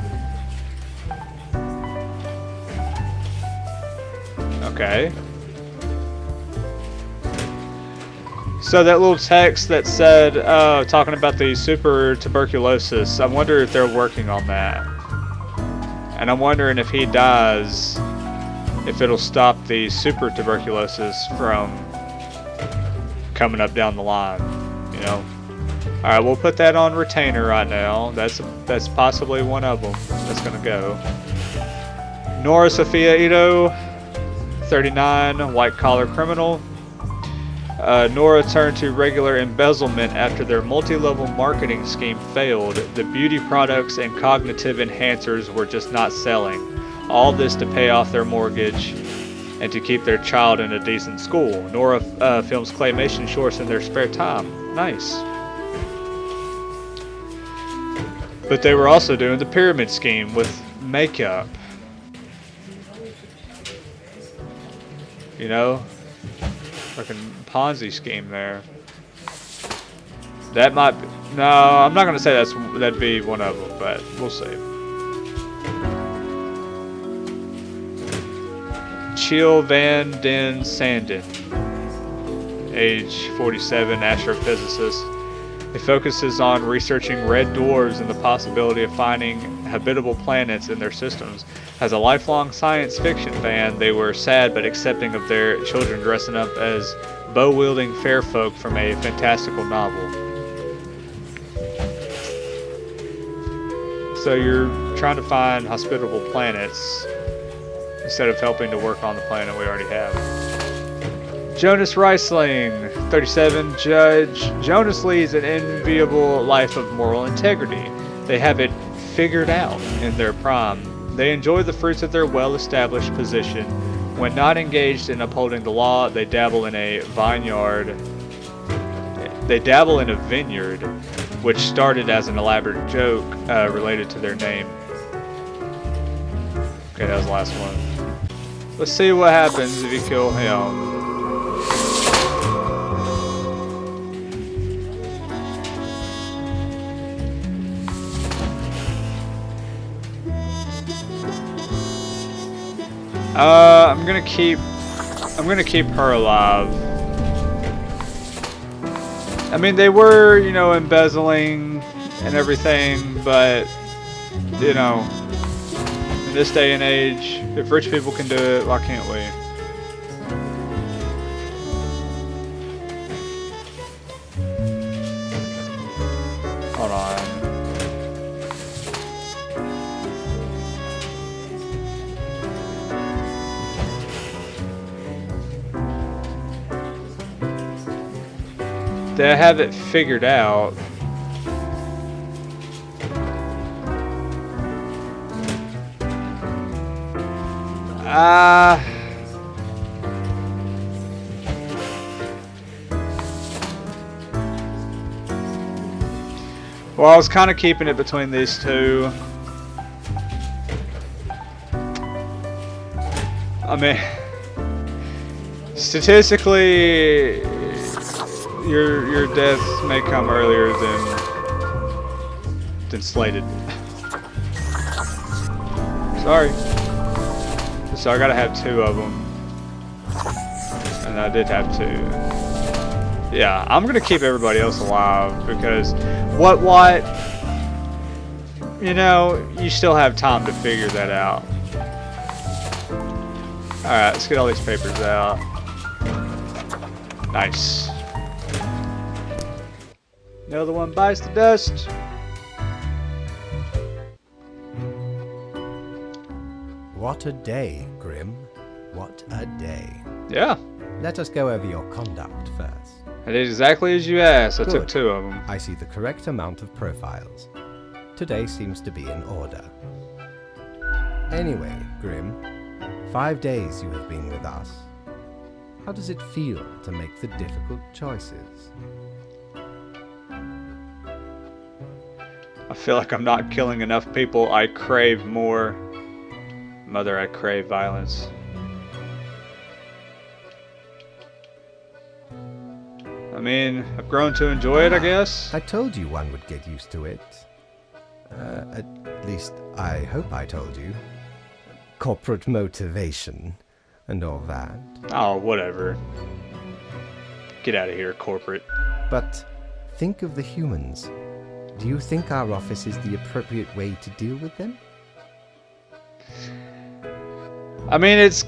Okay. So that little text that said, talking about the super tuberculosis, I wonder if they're working on that. And I'm wondering if he dies, if it'll stop the super tuberculosis from coming up down the line, you know? Alright, we'll put that on retainer right now. That's possibly one of them that's gonna go. Nora Sophia Ito, 39, white-collar criminal. Nora turned to regular embezzlement after their multi-level marketing scheme failed. The beauty products and cognitive enhancers were just not selling. All this to pay off their mortgage and to keep their child in a decent school. Nora films claymation shorts in their spare time. Nice. But they were also doing the pyramid scheme with makeup. You know? Fucking Ponzi scheme there. That might be, no, I'm not gonna say that'd be one of them, but we'll see. Chill Van Den Sanden, age 47, astrophysicist. He focuses on researching red dwarfs and the possibility of finding habitable planets in their systems. As a lifelong science fiction fan, they were sad but accepting of their children dressing up as bow-wielding fair folk from a fantastical novel. So you're trying to find hospitable planets instead of helping to work on the planet we already have. Jonas Reisling, 37, judge. Jonas leads an enviable life of moral integrity. They have it figured out in their prime. They enjoy the fruits of their well-established position. When not engaged in upholding the law, they dabble in a vineyard. They dabble in a vineyard, which started as an elaborate joke related to their name. Okay, that was the last one. Let's see what happens if you kill him. I'm gonna keep her alive. I mean, they were, you know, embezzling and everything, but, you know, in this day and age, if rich people can do it, why can't we? Hold on. They have it figured out. Well, I was kind of keeping it between these two. I mean, statistically, your death may come earlier then slated. Sorry. So I gotta have 2 of them. And I did have 2. Yeah, I'm gonna keep everybody else alive because what? You know, you still have time to figure that out. Alright, let's get all these papers out. Nice. Another one bites the dust. What a day, Grim. What a day. Yeah, Let us go over your conduct first. I did exactly as you asked. I took Good. 2 of them. I see the correct amount of profiles. Today seems to be in order. Anyway, Grim, 5 days you have been with us. How does it feel to make the difficult choices? I feel like I'm not killing enough people. I crave more. Mother, I crave violence. I mean, I've grown to enjoy it, I guess. I told you one would get used to it. At least, I hope I told you. Corporate motivation and all that. Oh, whatever. Get out of here, corporate. But think of the humans. Do you think our office is the appropriate way to deal with them? I mean, it's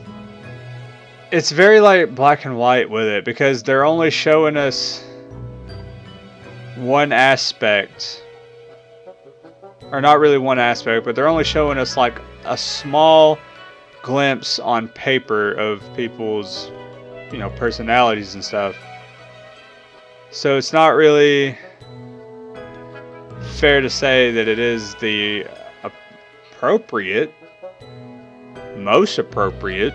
very like black and white with it because they're only showing us one aspect, or not really one aspect, but they're only showing us like a small glimpse on paper of people's, you know, personalities and stuff. So it's not really fair to say that it is the appropriate, most appropriate.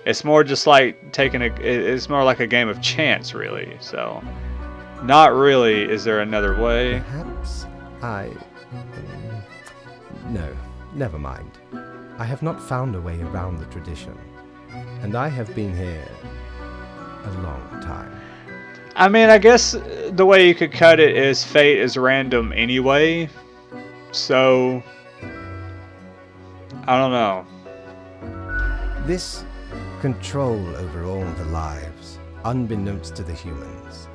It's more just like taking it's more like a game of chance, really. So, not really is there another way. Perhaps no, never mind. I have not found a way around the tradition. And I have been here a long time. I mean, I guess the way you could cut it is fate is random anyway. So, I don't know. This control over all the lives, unbeknownst to the humans.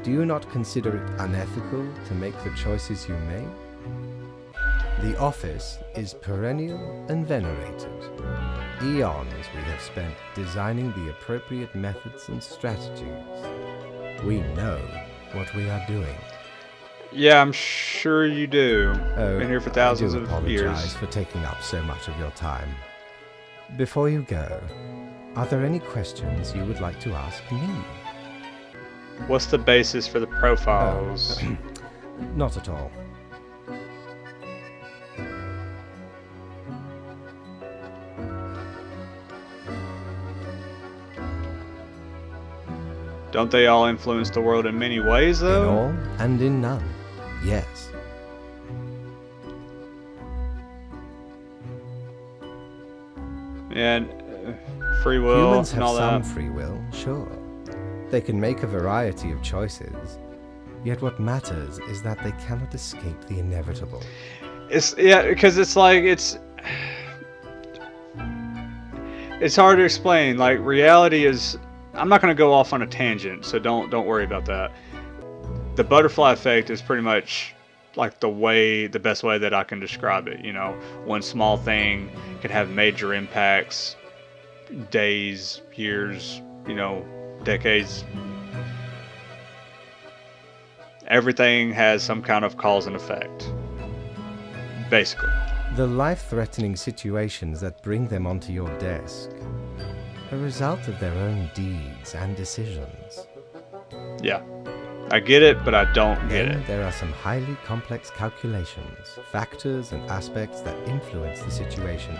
Do you not consider it unethical to make the choices you make? The office is perennial and venerated. Eons we have spent designing the appropriate methods and strategies. We know what we are doing. Yeah, I'm sure you do. Been here for thousands I do of apologize years. for taking up so much of your time. Before you go, are there any questions you would like to ask me? What's the basis for the profiles? Not at all. Don't they all influence the world in many ways, In though? all and in none, yes. And free will Humans and have all some that. free will, sure. They can make a variety of choices. Yet what matters is that they cannot escape the inevitable. Because it's like it's hard to explain. Like reality is. I'm not going to go off on a tangent, so don't worry about that. The butterfly effect is pretty much like the best way that I can describe it. You know, one small thing can have major impacts, days, years, you know, decades. Everything has some kind of cause and effect, basically. The life-threatening situations that bring them onto your desk are a result of their own deeds and decisions. Yeah, I get it, but I don't get Then it. there are some highly complex calculations, factors and aspects that influence the situation.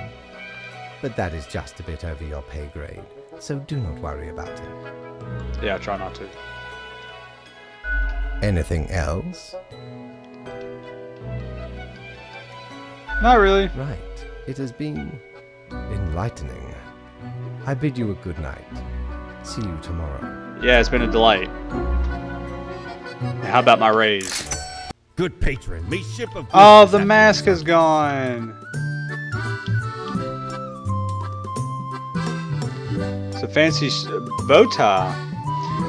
But that is just a bit over your pay grade, so do not worry about it. Yeah, I try not to. Anything else? Not really. Right. It has been enlightening. I bid you a good night. See you tomorrow. Yeah, it's been a delight. How about my raise? Good patron, me ship of goods Oh, is the at mask is gone. It's a fancy bow tie.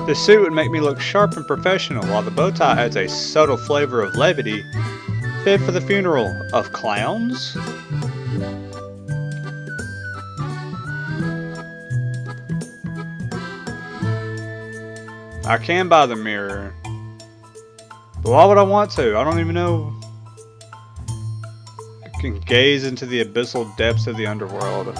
The suit would make me look sharp and professional, while the bow tie adds a subtle flavor of levity, fit for the funeral of clowns. I can buy the mirror, but why would I want to? I don't even know. I can gaze into the abyssal depths of the underworld.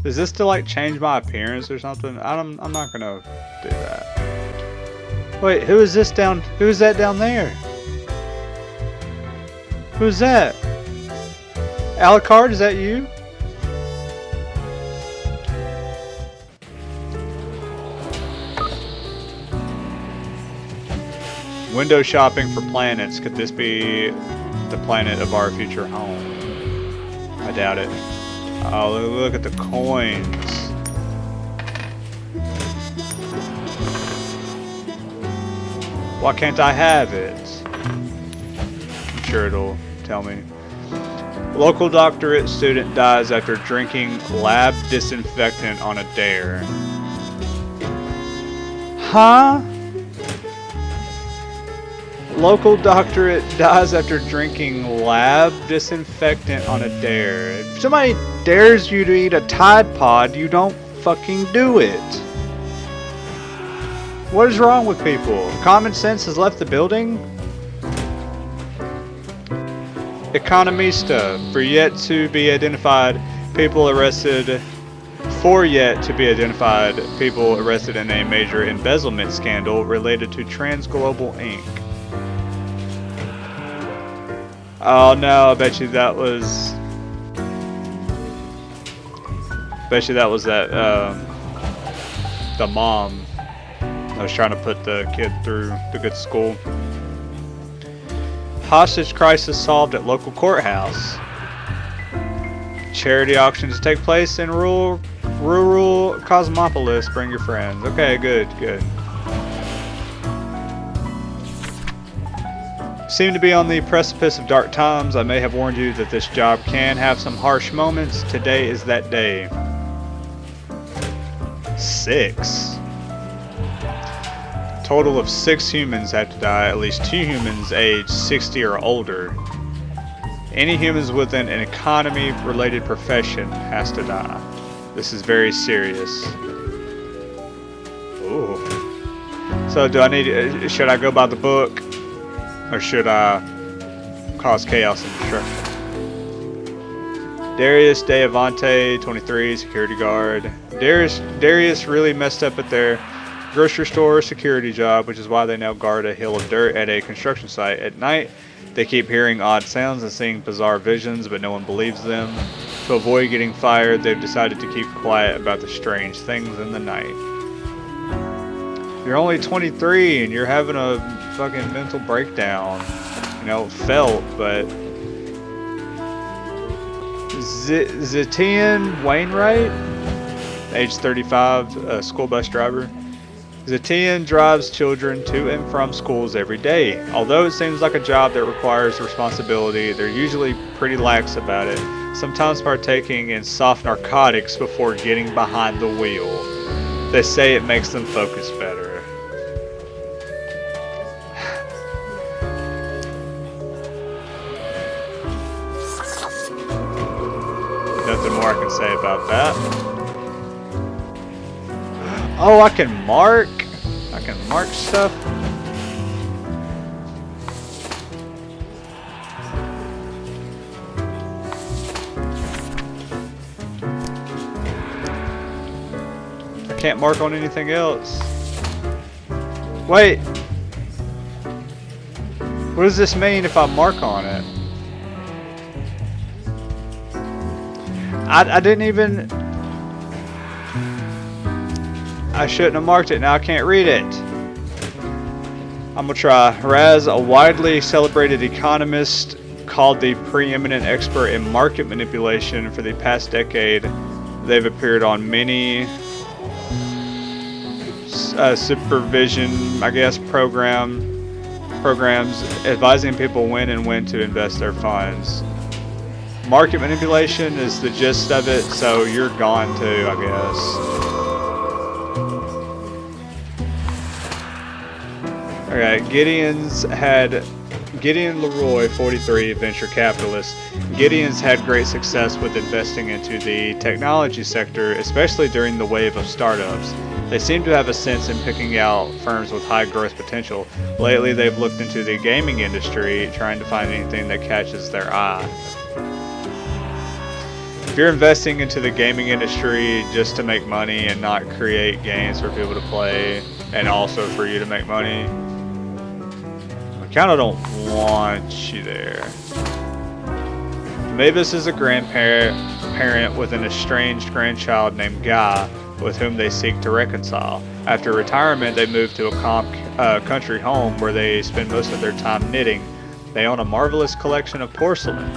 Is this to like change my appearance or something? I'm not gonna do that. Wait, who is this down? Who is that down there? Who's that? Alucard, is that you? Window shopping for planets. Could this be the planet of our future home? I doubt it. Oh, look at the coins. Why can't I have it? I'm sure it'll tell me. Local doctorate student dies after drinking lab disinfectant on a dare. Huh? Local doctorate dies after drinking lab disinfectant on a dare. If somebody dares you to eat a Tide Pod, you don't fucking do it. What is wrong with people? Common sense has left the building? Economista. For yet to be identified people arrested in a major embezzlement scandal related to Transglobal Inc. Oh no, I bet you that was the mom that was trying to put the kid through the good school. Hostage crisis solved at local courthouse. Charity auctions take place in rural Cosmopolis. Bring your friends. Okay, good. Seem to be on the precipice of dark times. I may have warned you that this job can have some harsh moments. Today is that day. 6. Total of 6 humans have to die. At least 2 humans aged 60 or older. Any humans within an economy-related profession has to die. This is very serious. Ooh. So do I need? Should I go by the book? Or should I cause chaos and destruction? Darius De Avante, 23, security guard. Darius really messed up at their grocery store security job, which is why they now guard a hill of dirt at a construction site. At night, they keep hearing odd sounds and seeing bizarre visions, but no one believes them. To avoid getting fired, they've decided to keep quiet about the strange things in the night. You're only 23 and you're having a fucking mental breakdown. You know, felt, but Zetian Wainwright, age 35, a school bus driver. Zetian drives children to and from schools every day. Although it seems like a job that requires responsibility, they're usually pretty lax about it, sometimes partaking in soft narcotics before getting behind the wheel. They say it makes them focus better. Nothing more I can say about that. Oh, I can mark stuff. I can't mark on anything else. Wait. What does this mean if I mark on it? I didn't even... I shouldn't have marked it. Now I can't read it. I'm gonna try. Raz, a widely celebrated economist called the preeminent expert in market manipulation for the past decade. They've appeared on many supervision, I guess, program programs advising people when and when to invest their funds. Market manipulation is the gist of it, so you're gone too, I guess. Alright, Gideon Leroy, 43, venture capitalist. Gideon's had great success with investing into the technology sector, especially during the wave of startups. They seem to have a sense in picking out firms with high growth potential. Lately, they've looked into the gaming industry, trying to find anything that catches their eye. If you're investing into the gaming industry just to make money and not create games for people to play, and also for you to make money, I kind of don't want you there. Mavis is a parent with an estranged grandchild named Guy, with whom they seek to reconcile. After retirement, they move to a country home where they spend most of their time knitting. They own a marvelous collection of porcelain.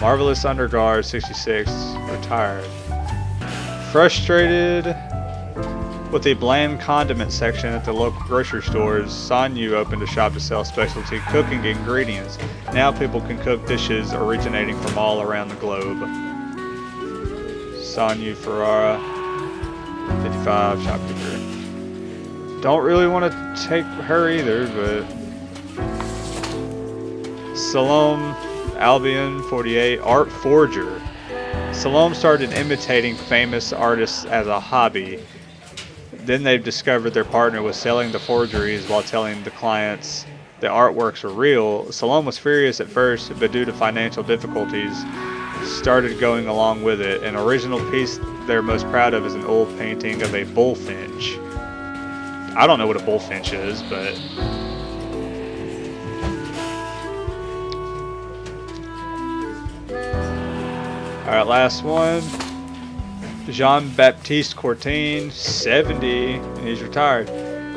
Marvelous Underguard, 66, retired. Frustrated with the bland condiment section at the local grocery stores, Sanyu opened a shop to sell specialty cooking ingredients. Now people can cook dishes originating from all around the globe. Sanyu Ferrara, 55, shopkeeper. Don't really want to take her either, but... Salome Albion, 48, art forger. Salome started imitating famous artists as a hobby. Then they've discovered their partner was selling the forgeries while telling the clients the artworks were real. Salome was furious at first, but due to financial difficulties, started going along with it. An original piece they're most proud of is an old painting of a bullfinch. I don't know what a bullfinch is, but... Alright, last one. Jean-Baptiste Courtine, 70, and he's retired.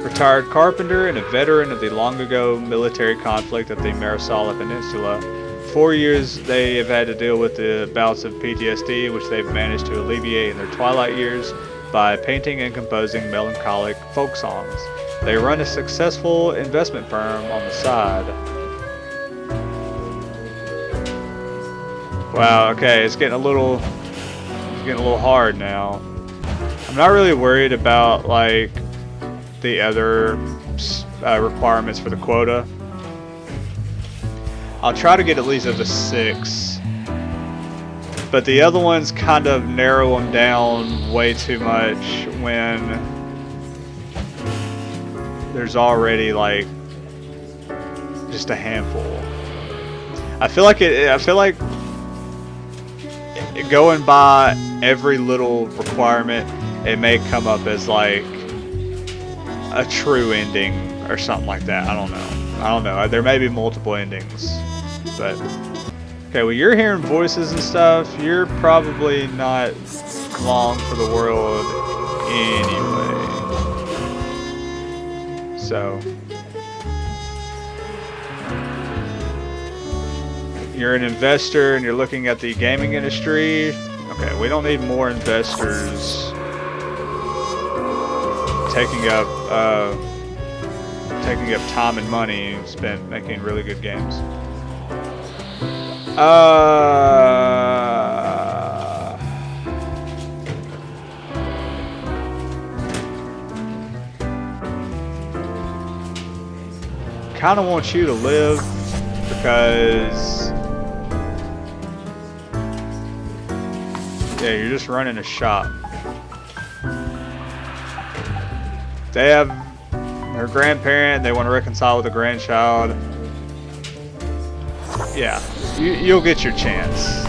Retired carpenter and a veteran of the long-ago military conflict at the Marisala Peninsula. 4 years they have had to deal with the bouts of PTSD, which they've managed to alleviate in their twilight years by painting and composing melancholic folk songs. They run a successful investment firm on the side. Wow, okay, it's getting a little hard now. I'm not really worried about like the other requirements for the quota. I'll try to get at least a 6, but the other ones kind of narrow them down way too much when there's already like just a handful. I feel like going by every little requirement, it may come up as like a true ending or something like that. I don't know. There may be multiple endings, but okay. Well, you're hearing voices and stuff. You're probably not long for the world anyway. So you're an investor and you're looking at the gaming industry. Okay, we don't need more investors taking up time and money spent making really good games. Kind of want you to live because yeah, you're just running a shop. They have their grandparent, they want to reconcile with the grandchild. Yeah, you'll get your chance.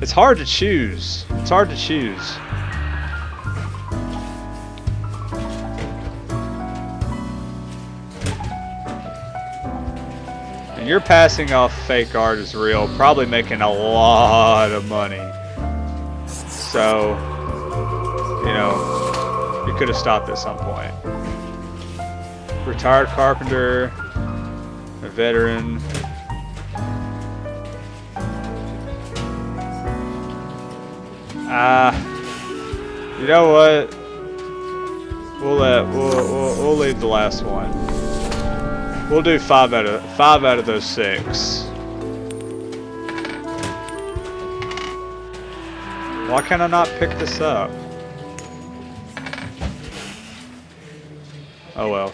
It's hard to choose. It's hard to choose. And you're passing off fake art as real, probably making a lot of money. So, you know, you could have stopped at some point. Retired carpenter, a veteran. You know what? We'll leave the last one. We'll do five out of those 6. Why can I not pick this up? Oh well.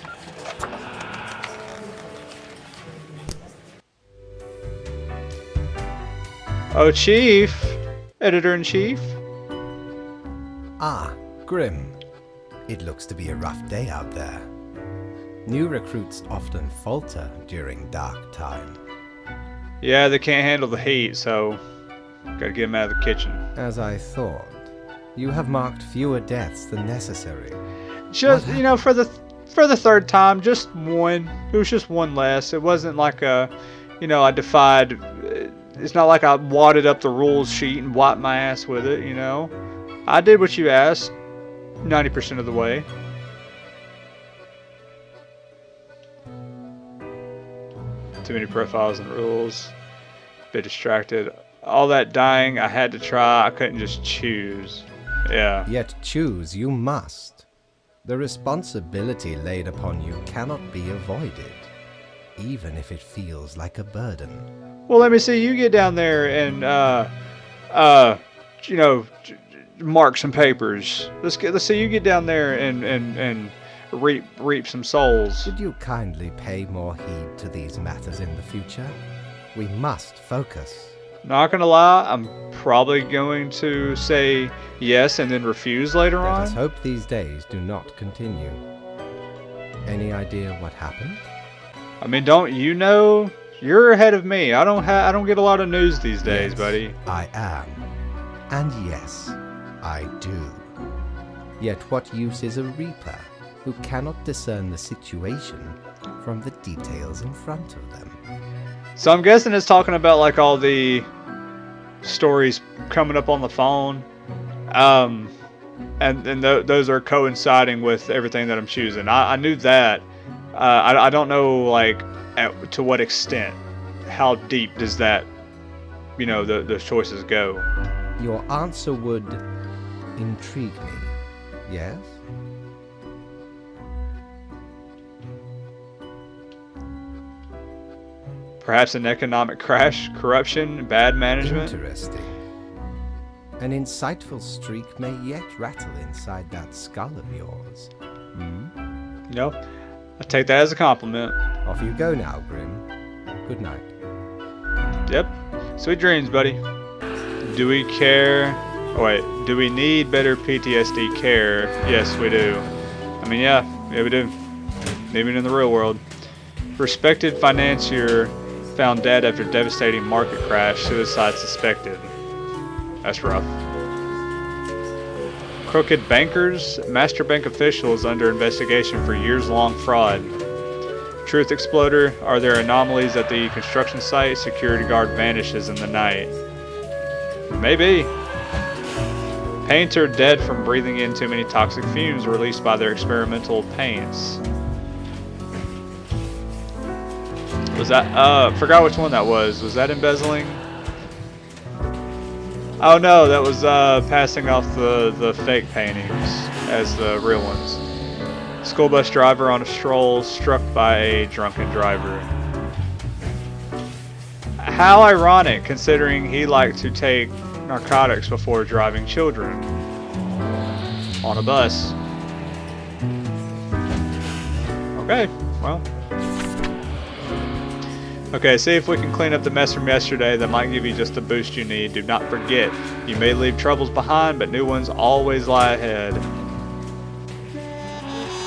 Oh, Chief! Editor-in-Chief? Ah, Grim. It looks to be a rough day out there. New recruits often falter during dark time. Yeah, they can't handle the heat, so gotta get them out of the kitchen. As I thought, you have marked fewer deaths than necessary. Just, you know, for the 3rd time, just one. It was just one less. It wasn't like a, you know, I defied. It's not like I wadded up the rules sheet and wiped my ass with it, you know. I did what you asked 90% of the way. Too many profiles and rules. Bit distracted. All that dying I had to try. I couldn't just choose. Yeah. Yet choose you must. The responsibility laid upon you cannot be avoided, even if it feels like a burden. Well, let me see you get down there and, you know, mark some papers. Let's see you get down there and reap some souls. Would you kindly pay more heed to these matters in the future? We must focus. Not gonna lie, I'm probably going to say yes and then refuse later Let on. us hope these days do not continue. Any idea what happened? I mean, don't you know? You're ahead of me. I don't get a lot of news these days, Yes, buddy. I am. And yes, I do. Yet what use is a reaper who cannot discern the situation from the details in front of them? So I'm guessing it's talking about like all the stories coming up on the phone, and those are coinciding with everything that I'm choosing. I knew that. I don't know like to what extent, how deep does that, you know, those choices go. Your answer would intrigue me, yes? Perhaps an economic crash, corruption, bad management. Interesting. An insightful streak may yet rattle inside that skull of yours. You know, I take that as a compliment. Off you go now, Grim. Good night. Yep. Sweet dreams, buddy. Do we care? Oh, wait. Do we need better PTSD care? Yes, we do. I mean, yeah, we do. Even in the real world. Respected financier found dead after devastating market crash. Suicide suspected. That's rough. Crooked bankers. Master bank officials under investigation for years-long fraud. Truth exploder. Are there anomalies at the construction site? Security guard vanishes in the night. Maybe. Painter dead from breathing in too many toxic fumes released by their experimental paints. Was that, forgot which one that was. Was that embezzling? Oh no, that was, passing off the fake paintings as the real ones. School bus driver on a stroll struck by a drunken driver. How ironic, considering he liked to take narcotics before driving children on a bus. Okay, well. Okay, see if we can clean up the mess from yesterday. That might give you just the boost you need. Do not forget, you may leave troubles behind, but new ones always lie ahead.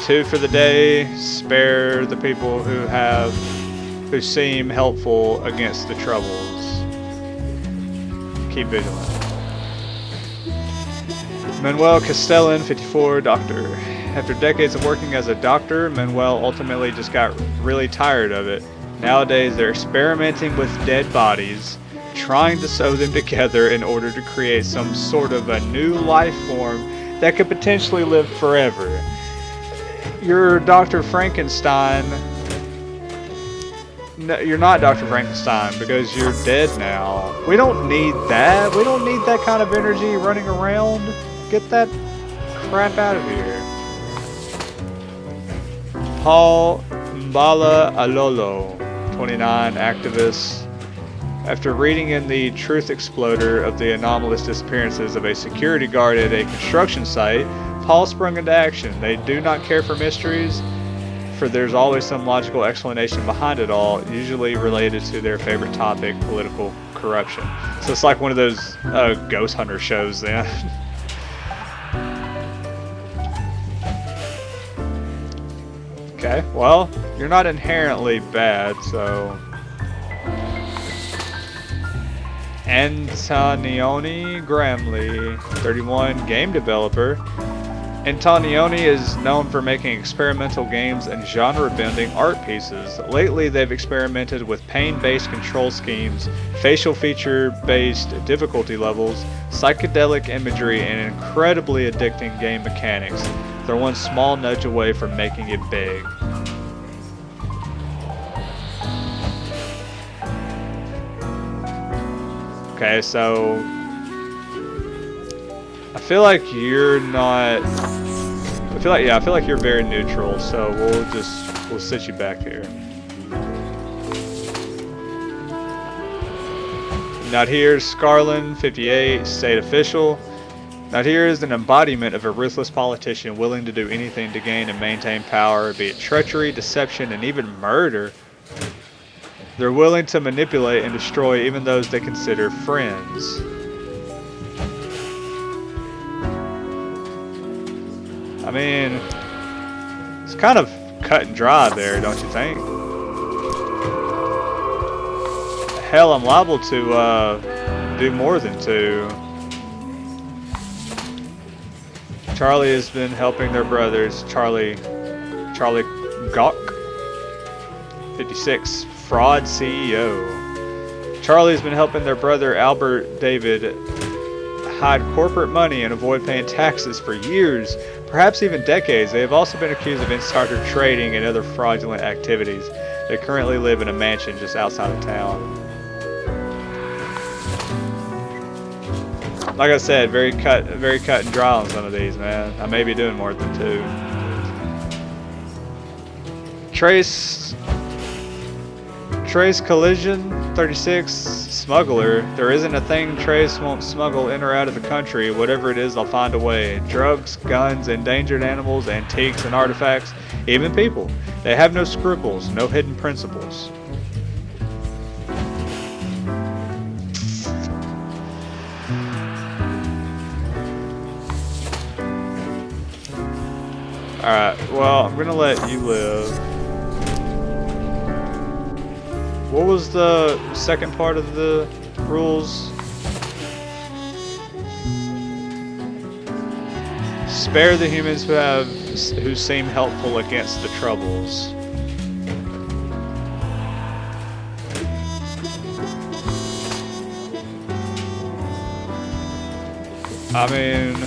2 for the day. Spare the people who seem helpful against the troubles. Keep vigilant. Manuel Castellan, 54, doctor. After decades of working as a doctor, Manuel ultimately just got really tired of it. Nowadays, they're experimenting with dead bodies, trying to sew them together in order to create some sort of a new life form that could potentially live forever. You're Dr. Frankenstein. No, you're not Dr. Frankenstein because you're dead now. We don't need that. We don't need that kind of energy running around. Get that crap out of here. Paul Mbala Alolo, 29, activist. After reading in the Truth Exploder of the anomalous disappearances of a security guard at a construction site, Paul sprung into action. They do not care for mysteries, for there's always some logical explanation behind it all, usually related to their favorite topic, political corruption. So it's like one of those ghost hunter shows then. Okay, well, you're not inherently bad, so... Antonioni Gramley, 31, game developer. Antonioni is known for making experimental games and genre-bending art pieces. Lately, they've experimented with pain-based control schemes, facial feature-based difficulty levels, psychedelic imagery, and incredibly addicting game mechanics. They're one small nudge away from making it big. Okay, so I feel like you're not. I feel like you're very neutral. So we'll sit you back here. Not here, Scarlin, 58, state official. Not here is an embodiment of a ruthless politician willing to do anything to gain and maintain power, be it treachery, deception, and even murder. They're willing to manipulate and destroy even those they consider friends. I mean, it's kind of cut and dry there, don't you think? Hell, I'm liable to do more than two. Charlie has been helping their brothers. Charlie Gawk, 56, fraud CEO. Charlie's been helping their brother Albert David hide corporate money and avoid paying taxes for years, perhaps even decades. They have also been accused of insider trading and other fraudulent activities. They currently live in a mansion just outside of town. Like I said, very cut and dry on some of these, man. I may be doing more than two. Trace Collision, 36, smuggler. There isn't a thing Trace won't smuggle in or out of the country. Whatever it is, I'll find a way. Drugs, guns, endangered animals, antiques and artifacts, even people. They have no scruples, no hidden principles. Alright, well, I'm gonna let you live. What was the second part of the rules? Spare the humans who seem helpful against the troubles. I mean,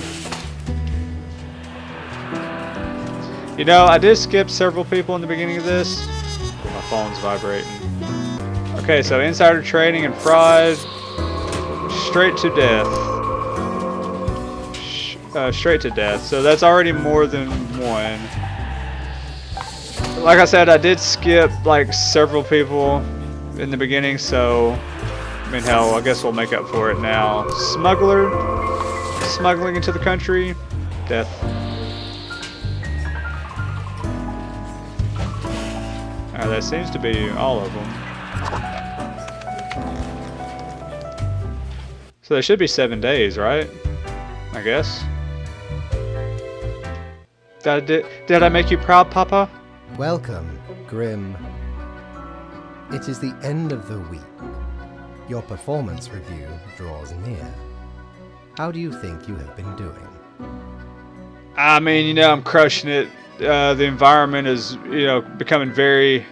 you know, I did skip several people in the beginning of this. My phone's vibrating. Okay, so insider trading and fraud, straight to death. Straight to death. So that's already more than one. Like I said, I did skip like several people in the beginning, so I mean, hell, I guess we'll make up for it now. Smuggler, smuggling into the country, death. That seems to be all of them. So there should be 7 days, right? I guess. Did I make you proud, Papa? Welcome, Grim. It is the end of the week. Your performance review draws near. How do you think you have been doing? I mean, you know, I'm crushing it. The environment is, you know, becoming very,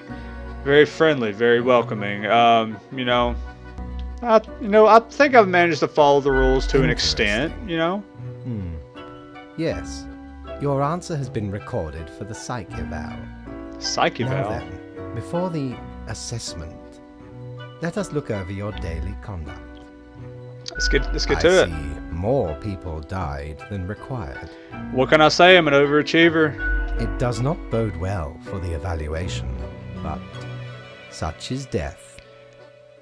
very friendly, very welcoming. You know, I think I've managed to follow the rules to an extent. You know. Yes, your answer has been recorded for the psych eval. Psych eval. Now then, before the assessment, let us look over your daily conduct. Let's get I to it. see more people died than required. What can I say? I'm an overachiever. It does not bode well for the evaluation, but such is death.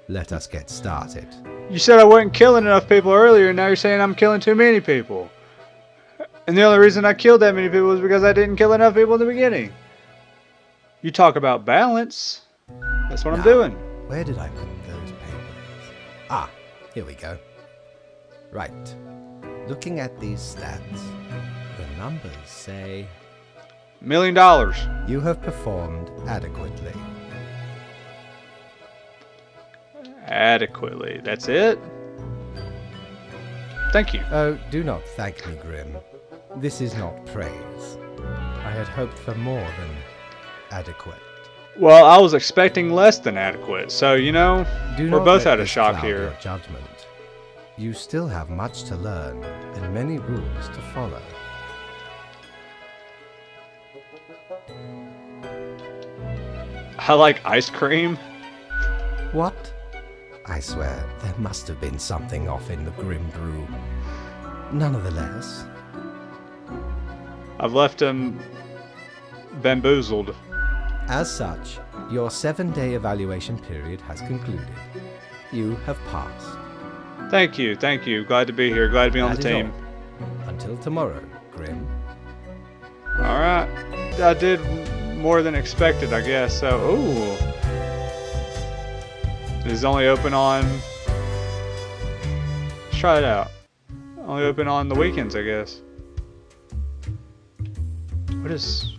Let us get started. You said I wasn't killing enough people earlier, and now you're saying I'm killing too many people. And the only reason I killed that many people was because I didn't kill enough people in the beginning. You talk about balance. That's what I'm doing. Where did I put those papers? Ah, here we go. Right. Looking at these stats, the numbers say $1 million. you have performed adequately. Adequately. That's it? Thank you. Oh, do not thank me, Grim. This is not praise. I had hoped for more than adequate. Well, I was expecting less than adequate, so, you know, Do we're not both let at a this shock cloud here. your judgment. You still have much to learn and many rules to follow. I like ice cream. What? I swear, there must have been something off in the Grim Brew. Nonetheless, I've left him bamboozled. as such, your 7-day evaluation period has concluded. You have passed. Thank you, thank you. Glad to be here. Glad to be on That the is team. all. Until tomorrow, Grim. Alright. I did more than expected, I guess. So, ooh. It is only open on... Let's try it out. Only open on the weekends, I guess. What is...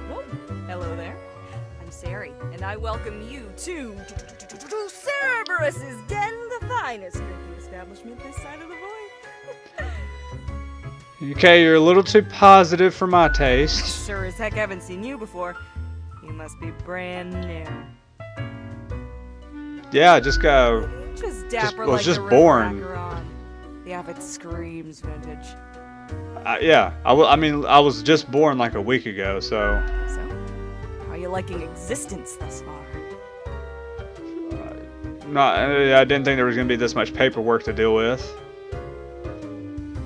Whoa. Hello there. I'm Sari, and I welcome you to Cerberus's Den, the finest drinking establishment this side of the void. Okay, you're a little too positive for my taste. Sure as heck haven't seen you before. You must be brand new. Yeah, I just got... Just dapper was like just the red born. cracker on. Yeah, if it screams vintage. yeah, I mean, I was just born like a week ago, so... So, how are you liking existence thus far? I didn't think there was going to be this much paperwork to deal with.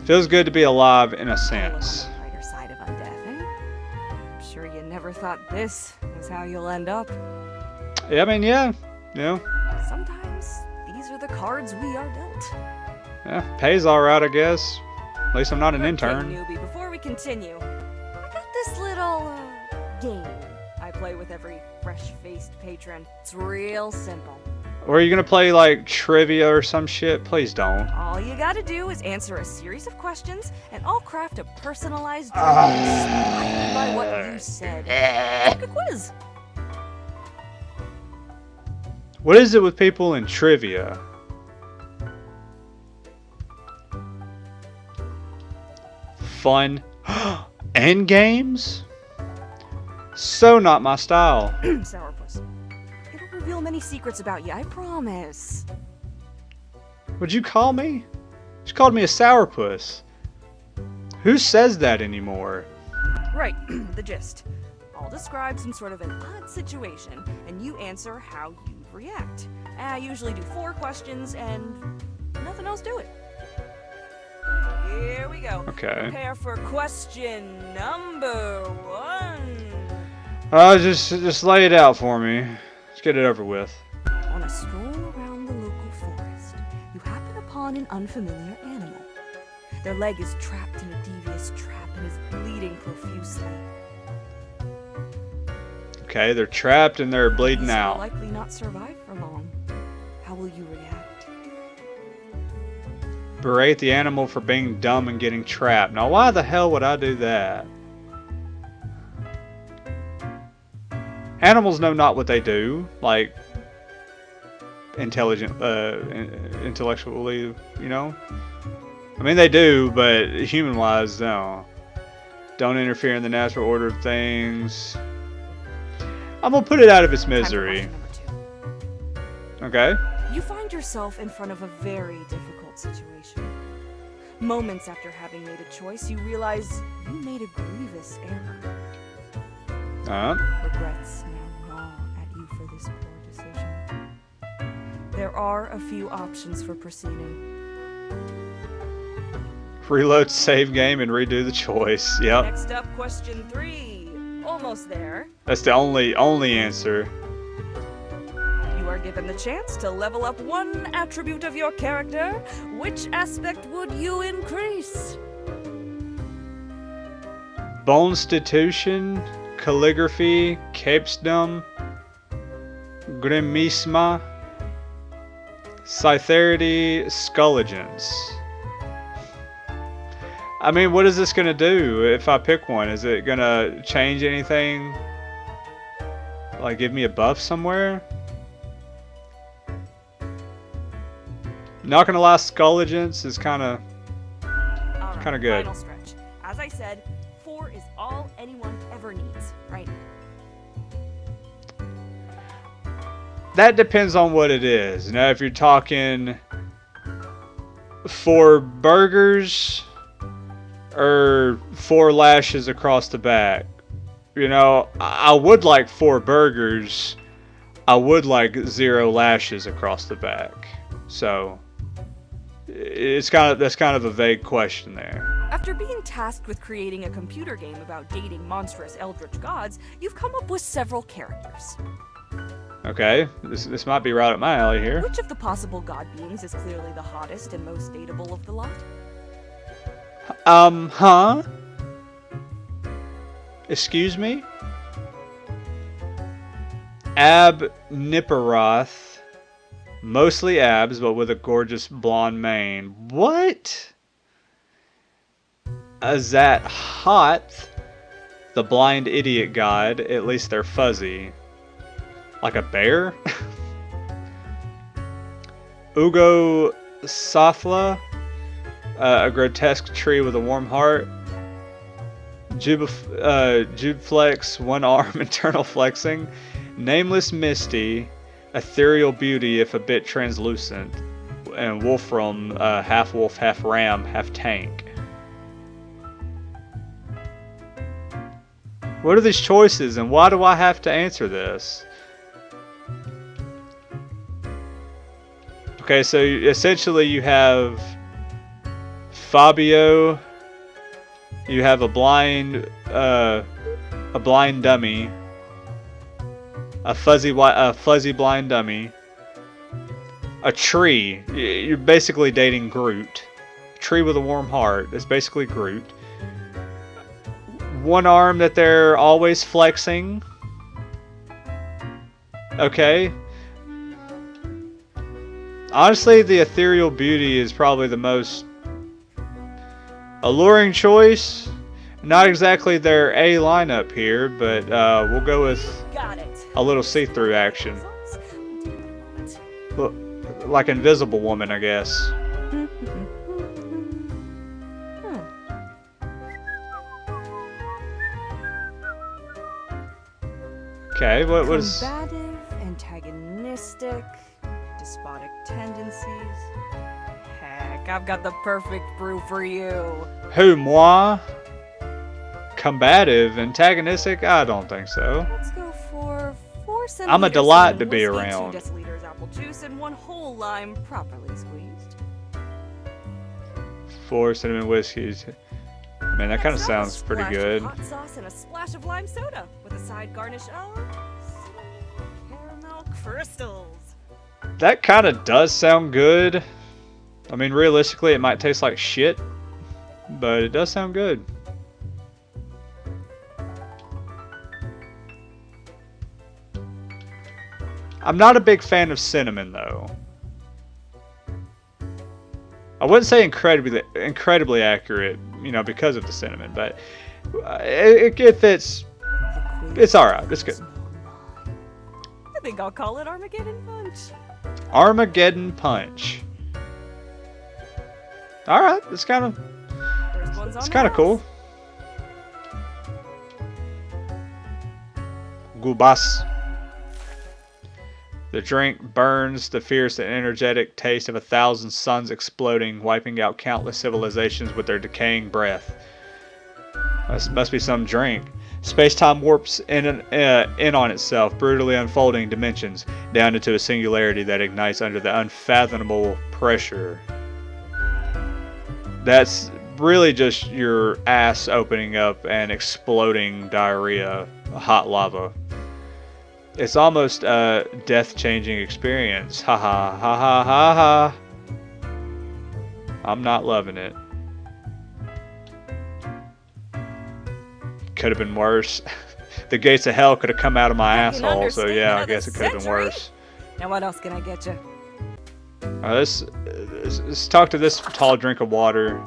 Feels good to be alive in a sense. On the brighter side of undeath, eh? I'm sure you never thought this was how you'll end up. Yeah, I mean, yeah. You know, Sometimes these are the cards we are dealt. yeah, pays alright, I guess. At least I'm not an intern. Okay, newbie, before we continue, I got this little game I play with every fresh-faced patron. It's real simple. Or are you going to play, like, trivia or some shit? Please don't. All you gotta do is answer a series of questions, and I'll craft a personalized drawing inspired by what you said. It's like a quiz. What is it with people in trivia? Fun. End games? So not my style. Sourpuss. It'll reveal many secrets about you, I promise. What'd you call me? You called me a sourpuss. Who says that anymore? Right, the gist. I'll describe some sort of an odd situation, and you answer how you react. I usually do 4 questions, and nothing else to it. Here we go. Okay. Prepare for question number 1. Just lay it out for me. Let's get it over with. On a stroll around the local forest, you happen upon an unfamiliar animal. Their leg is trapped in a devious trap and is bleeding profusely. Okay, they're trapped and they're bleeding These will out. likely not survive for long. How will you react? Berate the animal for being dumb and getting trapped. Now, why the hell would I do that? Animals know not what they do, like intellectually, you know. I mean, they do, but human-wise, no. Don't interfere in the natural order of things. I'm gonna put it out of its Time for misery. question number 2. Okay. You find yourself in front of a very difficult situation. Moments after having made a choice, you realize you made a grievous error. Regrets now gnaw at you for this poor decision. There are a few options for proceeding. Reload save game and redo the choice. Yep. Next up, question 3. Almost there. That's the only answer. You are given the chance to level up one attribute of your character. Which aspect would you increase? Bonstitution, calligraphy, capesdom, grimmisma, scytherity, skulligence. I mean, what is this gonna do if I pick one? Is it gonna change anything? Like give me a buff somewhere? Not gonna lie, skulligence is kinda good. Final stretch. As I said, 4 is all anyone ever needs, right? That depends on what it is. Now, if you're talking 4 burgers or 4 lashes across the back, you know, I would like 4 burgers. I would like 0 lashes across the back. So that's kind of a vague question there. After being tasked with creating a computer game about dating monstrous eldritch gods, you've come up with several characters. Okay, this might be right up my alley here. Which of the possible god beings is clearly the hottest and most dateable of the lot? Huh? Excuse me? Ab Nipperoth. Mostly abs, but with a gorgeous blonde mane. What? Azat Hot. The blind idiot god. At least they're fuzzy. Like a bear? Ugo Safla. A grotesque tree with a warm heart. Jubeflex, one arm, internal flexing. Nameless Misty, ethereal beauty if a bit translucent. And Wolfram, half wolf, half ram, half tank. What are these choices and why do I have to answer this? Okay, so essentially you have Fabio, you have a blind dummy, a fuzzy blind dummy, a tree. You're basically dating Groot. A tree with a warm heart. That's basically Groot. One arm that they're always flexing. Okay. Honestly, the ethereal beauty is probably the most alluring choice. Not exactly their A lineup here, but we'll go with a little see-through action. Like Invisible Woman, I guess. Okay, what was... Combative, antagonistic, despotic tendencies. Heck, I've got the perfect brew for you. Who, moi? Combative, antagonistic? I don't think so. Let's go for 4 centiliters I'm a delight to be whiskey, around. 2 deciliters apple juice, and 1 whole lime properly squeezed. 4 cinnamon whiskeys. Man, that kind of sounds pretty good. Hot sauce and a splash of lime soda with a side garnish of caramel crystals. That kind of does sound good. I mean, realistically, it might taste like shit, but it does sound good. I'm not a big fan of cinnamon, though. I wouldn't say incredibly accurate, you know, because of the cinnamon, but if it's alright. It's good. I think I'll call it Armageddon Punch. Armageddon Punch. Alright, it's kind of cool. Gubas. The drink burns the fierce and energetic taste of 1,000 suns exploding, wiping out countless civilizations with their decaying breath. This must be some drink. Space-time warps in on itself, brutally unfolding dimensions down into a singularity that ignites under the unfathomable pressure. That's really just your ass opening up and exploding diarrhea, hot lava. It's almost a death-changing experience. Ha ha ha ha ha ha. I'm not loving it. Could have been worse. The gates of hell could have come out of my asshole, so yeah, I guess it could have been worse. Now what else can I get you? Let's talk to this tall drink of water.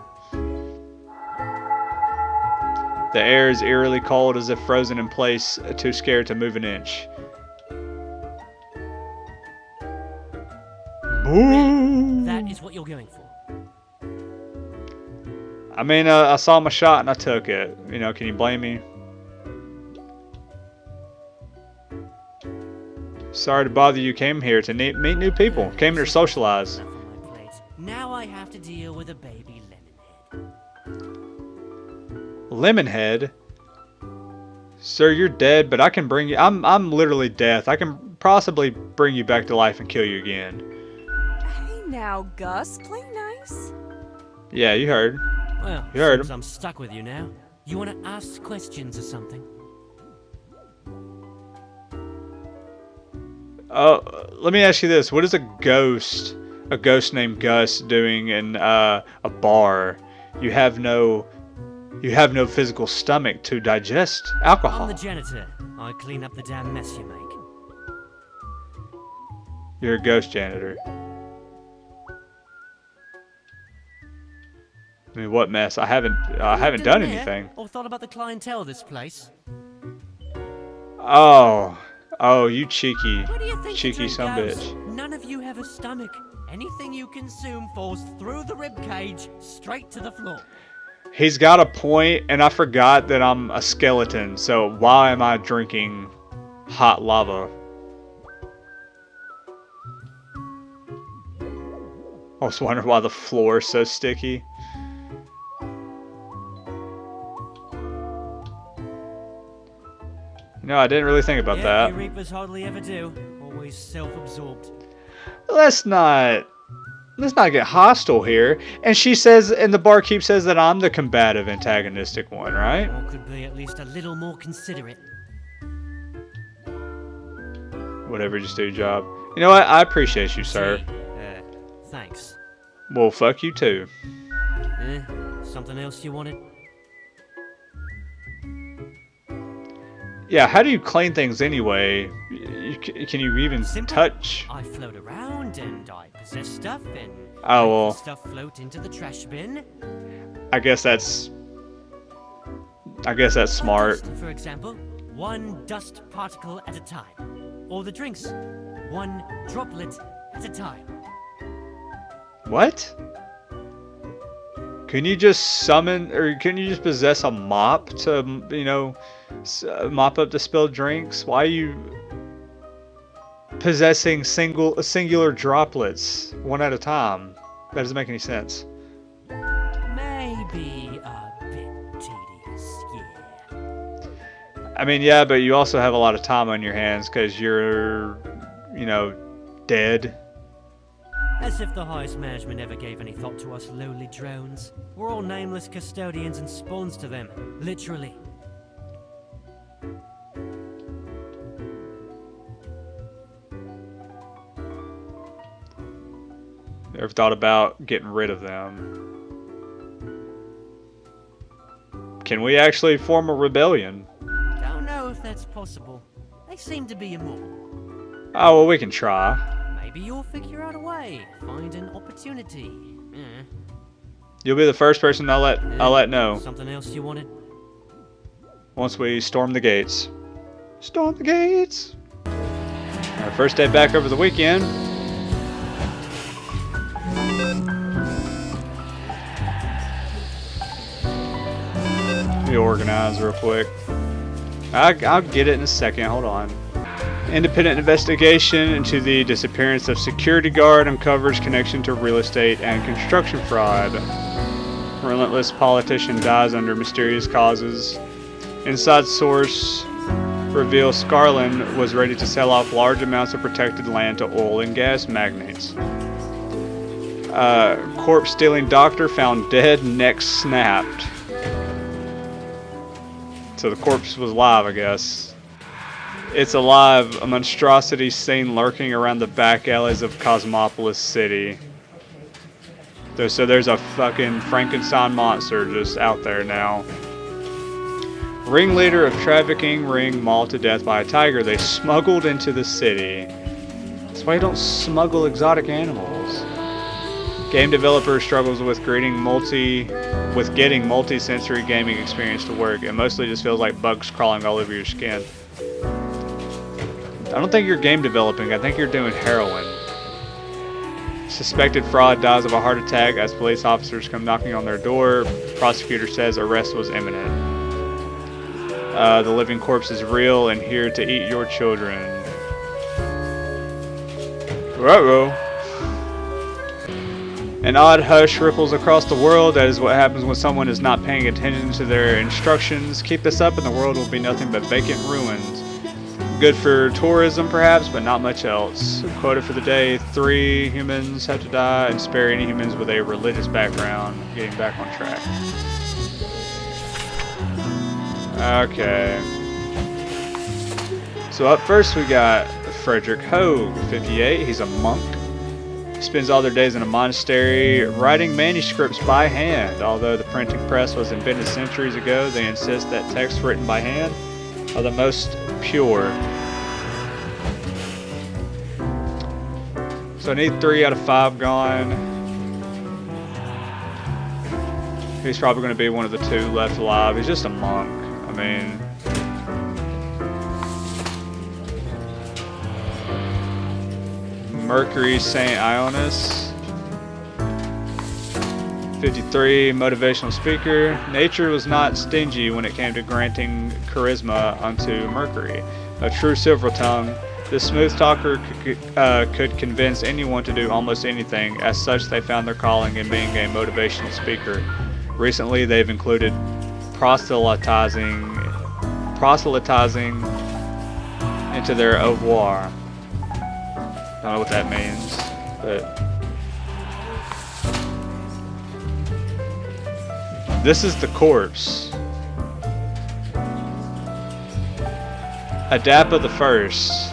The air is eerily cold, as if frozen in place, too scared to move an inch. Boo! That is what you're going for. I mean, I saw my shot and I took it. You know, can you blame me? Sorry to bother you. Came here to meet new people. Came here to socialize. Enough on my plate. Now I have to deal with a baby Lemonhead? Sir, you're dead, but I can bring you. I'm literally death. I can possibly bring you back to life and kill you again. Hey now, Gus, play nice. Yeah, you heard. Well, You heard since him. I'm stuck with you now, you want to ask questions or something? Let me ask you this: what is a ghost named Gus, doing in a bar? You have no physical stomach to digest alcohol. I'm the janitor. I clean up the damn mess you make. You're a ghost janitor. I mean, what mess? I haven't done anything. Or thought about the clientele of this place? Oh, you cheeky What do you think the drink son goes? bitch. None of you have a stomach. Anything you consume falls through the rib cage straight to the floor. He's got a point, and I forgot that I'm a skeleton. So why am I drinking hot lava? I was wondering why the floor is so sticky. No, I didn't really think about Yeah, that. you reapers hardly ever do. Always self-absorbed. Let's not get hostile here. And she says, and the barkeep says that I'm the combative, antagonistic one, right? Or could be at least a little more considerate. Whatever, just do your job. You know what? I appreciate you, sir. See, thanks. Well, fuck you too. Something else you wanted? Yeah, how do you clean things anyway? Can you even Simple. touch? I float around and I possess stuff and Oh, make well. the stuff float into the trash bin. I guess that's smart. Dust, for example, one dust particle at a time. Or the drinks, one droplet at a time. What? Can you just summon, or can you just possess a mop to, you know, mop up the spilled drinks? Why are you possessing singular droplets one at a time? That doesn't make any sense. Maybe a bit tedious, yeah. I mean, yeah, but you also have a lot of time on your hands because you're, you know, dead. As if the highest management ever gave any thought to us lowly drones. We're all nameless custodians and spawns to them, literally. Ever thought about getting rid of them? Can we actually form a rebellion? Don't know if that's possible. They seem to be immoral. Oh, well, we can try. Maybe you'll figure out a way. Find an opportunity. You'll be the first person I'll let know Something else you wanted? once we storm the gates. Storm the gates! Our first day back over the weekend. Let me organize real quick. I'll get it in a second. Hold on. Independent investigation into the disappearance of security guard uncovers connection to real estate and construction fraud. Relentless politician dies under mysterious causes. Inside source reveals Scarlin was ready to sell off large amounts of protected land to oil and gas magnates. Corpse stealing doctor found dead, neck snapped. So the corpse was alive, I guess. It's alive, a monstrosity seen lurking around the back alleys of Cosmopolis City. So there's a fucking Frankenstein monster just out there now. Ringleader of trafficking ring mauled to death by a tiger they smuggled into the city. That's why you don't smuggle exotic animals. Game developer struggles with getting multi-sensory gaming experience to work. It mostly just feels like bugs crawling all over your skin. I don't think you're game developing. I think you're doing heroin. Suspected fraud dies of a heart attack as police officers come knocking on their door. Prosecutor says arrest was imminent. The living corpse is real and here to eat your children. Ruh-roh. An odd hush ripples across the world. That is what happens when someone is not paying attention to their instructions. Keep this up and the world will be nothing but vacant ruins. Good for tourism perhaps, but not much else. Quota for the day, 3 humans have to die and spare any humans with a religious background. Getting back on track. Okay. So up first we got Frederick Hogue, 58. He's a monk. He spends all their days in a monastery writing manuscripts by hand. Although the printing press was invented centuries ago, they insist that texts written by hand are the most pure. So I need 3 out of 5 gone. He's probably going to be one of the 2 left alive. He's just a monk. I mean... Mercury St. Ionis, 53, motivational speaker. Nature was not stingy when it came to granting charisma unto Mercury. A true silver tongue, this smooth talker could convince anyone to do almost anything. As such, they found their calling in being a motivational speaker. Recently, they've included proselytizing into their au revoir. I don't know what that means, but this is the corpse. Adapa the First,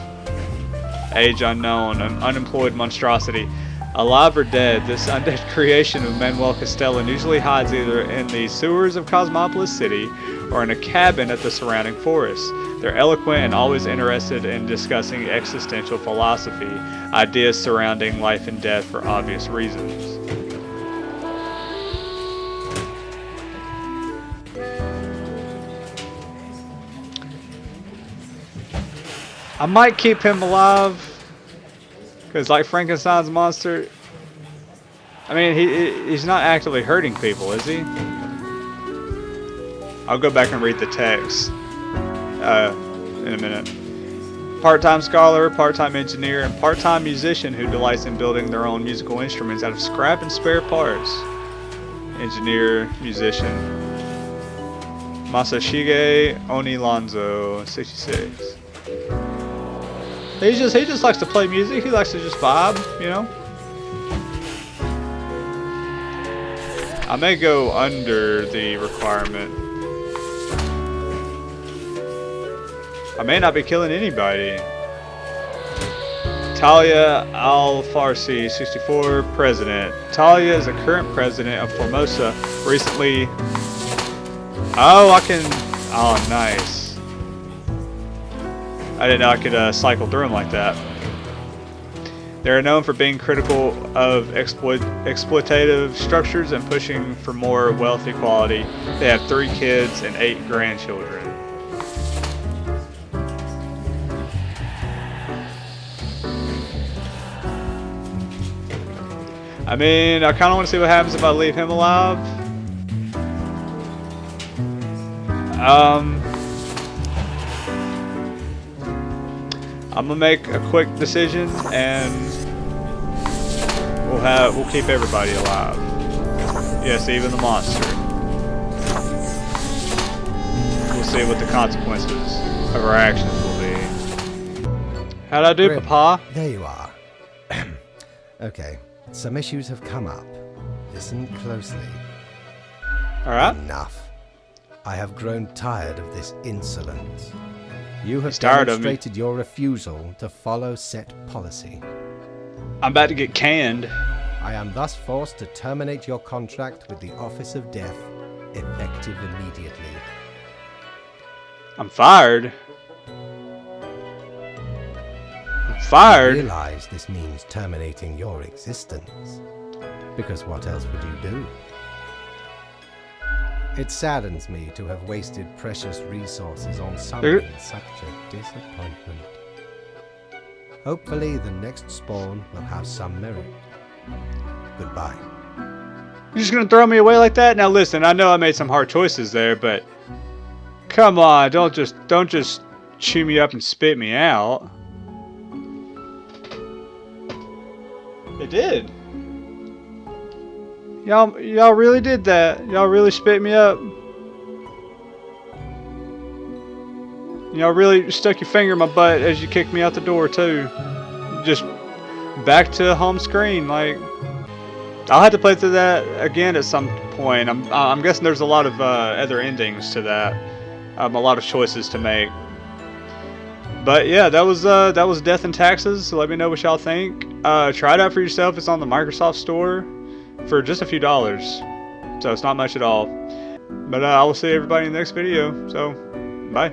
age unknown, an unemployed monstrosity. Alive or dead, this undead creation of Manuel Castellan usually hides either in the sewers of Cosmopolis City or in a cabin at the surrounding forest. They're eloquent and always interested in discussing existential philosophy, ideas surrounding life and death for obvious reasons. I might keep him alive, because like Frankenstein's monster, I mean, he's not actively hurting people, is he? I'll go back and read the text in a minute. Part-time scholar, part-time engineer, and part-time musician who delights in building their own musical instruments out of scrap and spare parts. Engineer, musician. Masashige Onilanzo, 66. He just likes to play music. He likes to just vibe, you know. I may go under the requirement. I may not be killing anybody. Talia Al-Farsi, 64, president. Talia is the current president of Formosa. Recently... Oh, I can... Oh, nice. I didn't know I could cycle through them like that. They are known for being critical of exploitative structures and pushing for more wealth equality. They have 3 kids and 8 grandchildren. I mean, I kind of want to see what happens if I leave him alive. I'm gonna make a quick decision, and we'll keep everybody alive. Yes, even the monster. We'll see what the consequences of our actions will be. How'd I do, Great. Papa? There you are. Okay. some issues have come up. Listen closely. Alright. Enough. I have grown tired of this insolence. You have He's tired of me. demonstrated your refusal to follow set policy. I'm about to get canned. I am thus forced to terminate your contract with the Office of Death, effective immediately. I'm fired. I'm I fired. realize this means terminating your existence, because what else would you do? It saddens me to have wasted precious resources on something such a disappointment. Hopefully the next spawn will have some merit. Goodbye. You're just gonna throw me away like that? Now listen, I know I made some hard choices there, but come on, don't just chew me up and spit me out. It did. Y'all really did that. Y'all really spit me up. Y'all really stuck your finger in my butt as you kicked me out the door too. Just back to home screen. Like, I'll have to play through that again at some point. I'm guessing there's a lot of other endings to that. A lot of choices to make. But yeah, that was Death and Taxes. So let me know what y'all think. Try it out for yourself. It's on the Microsoft Store for just a few dollars, so it's not much at all. But I will see everybody in the next video. So, bye.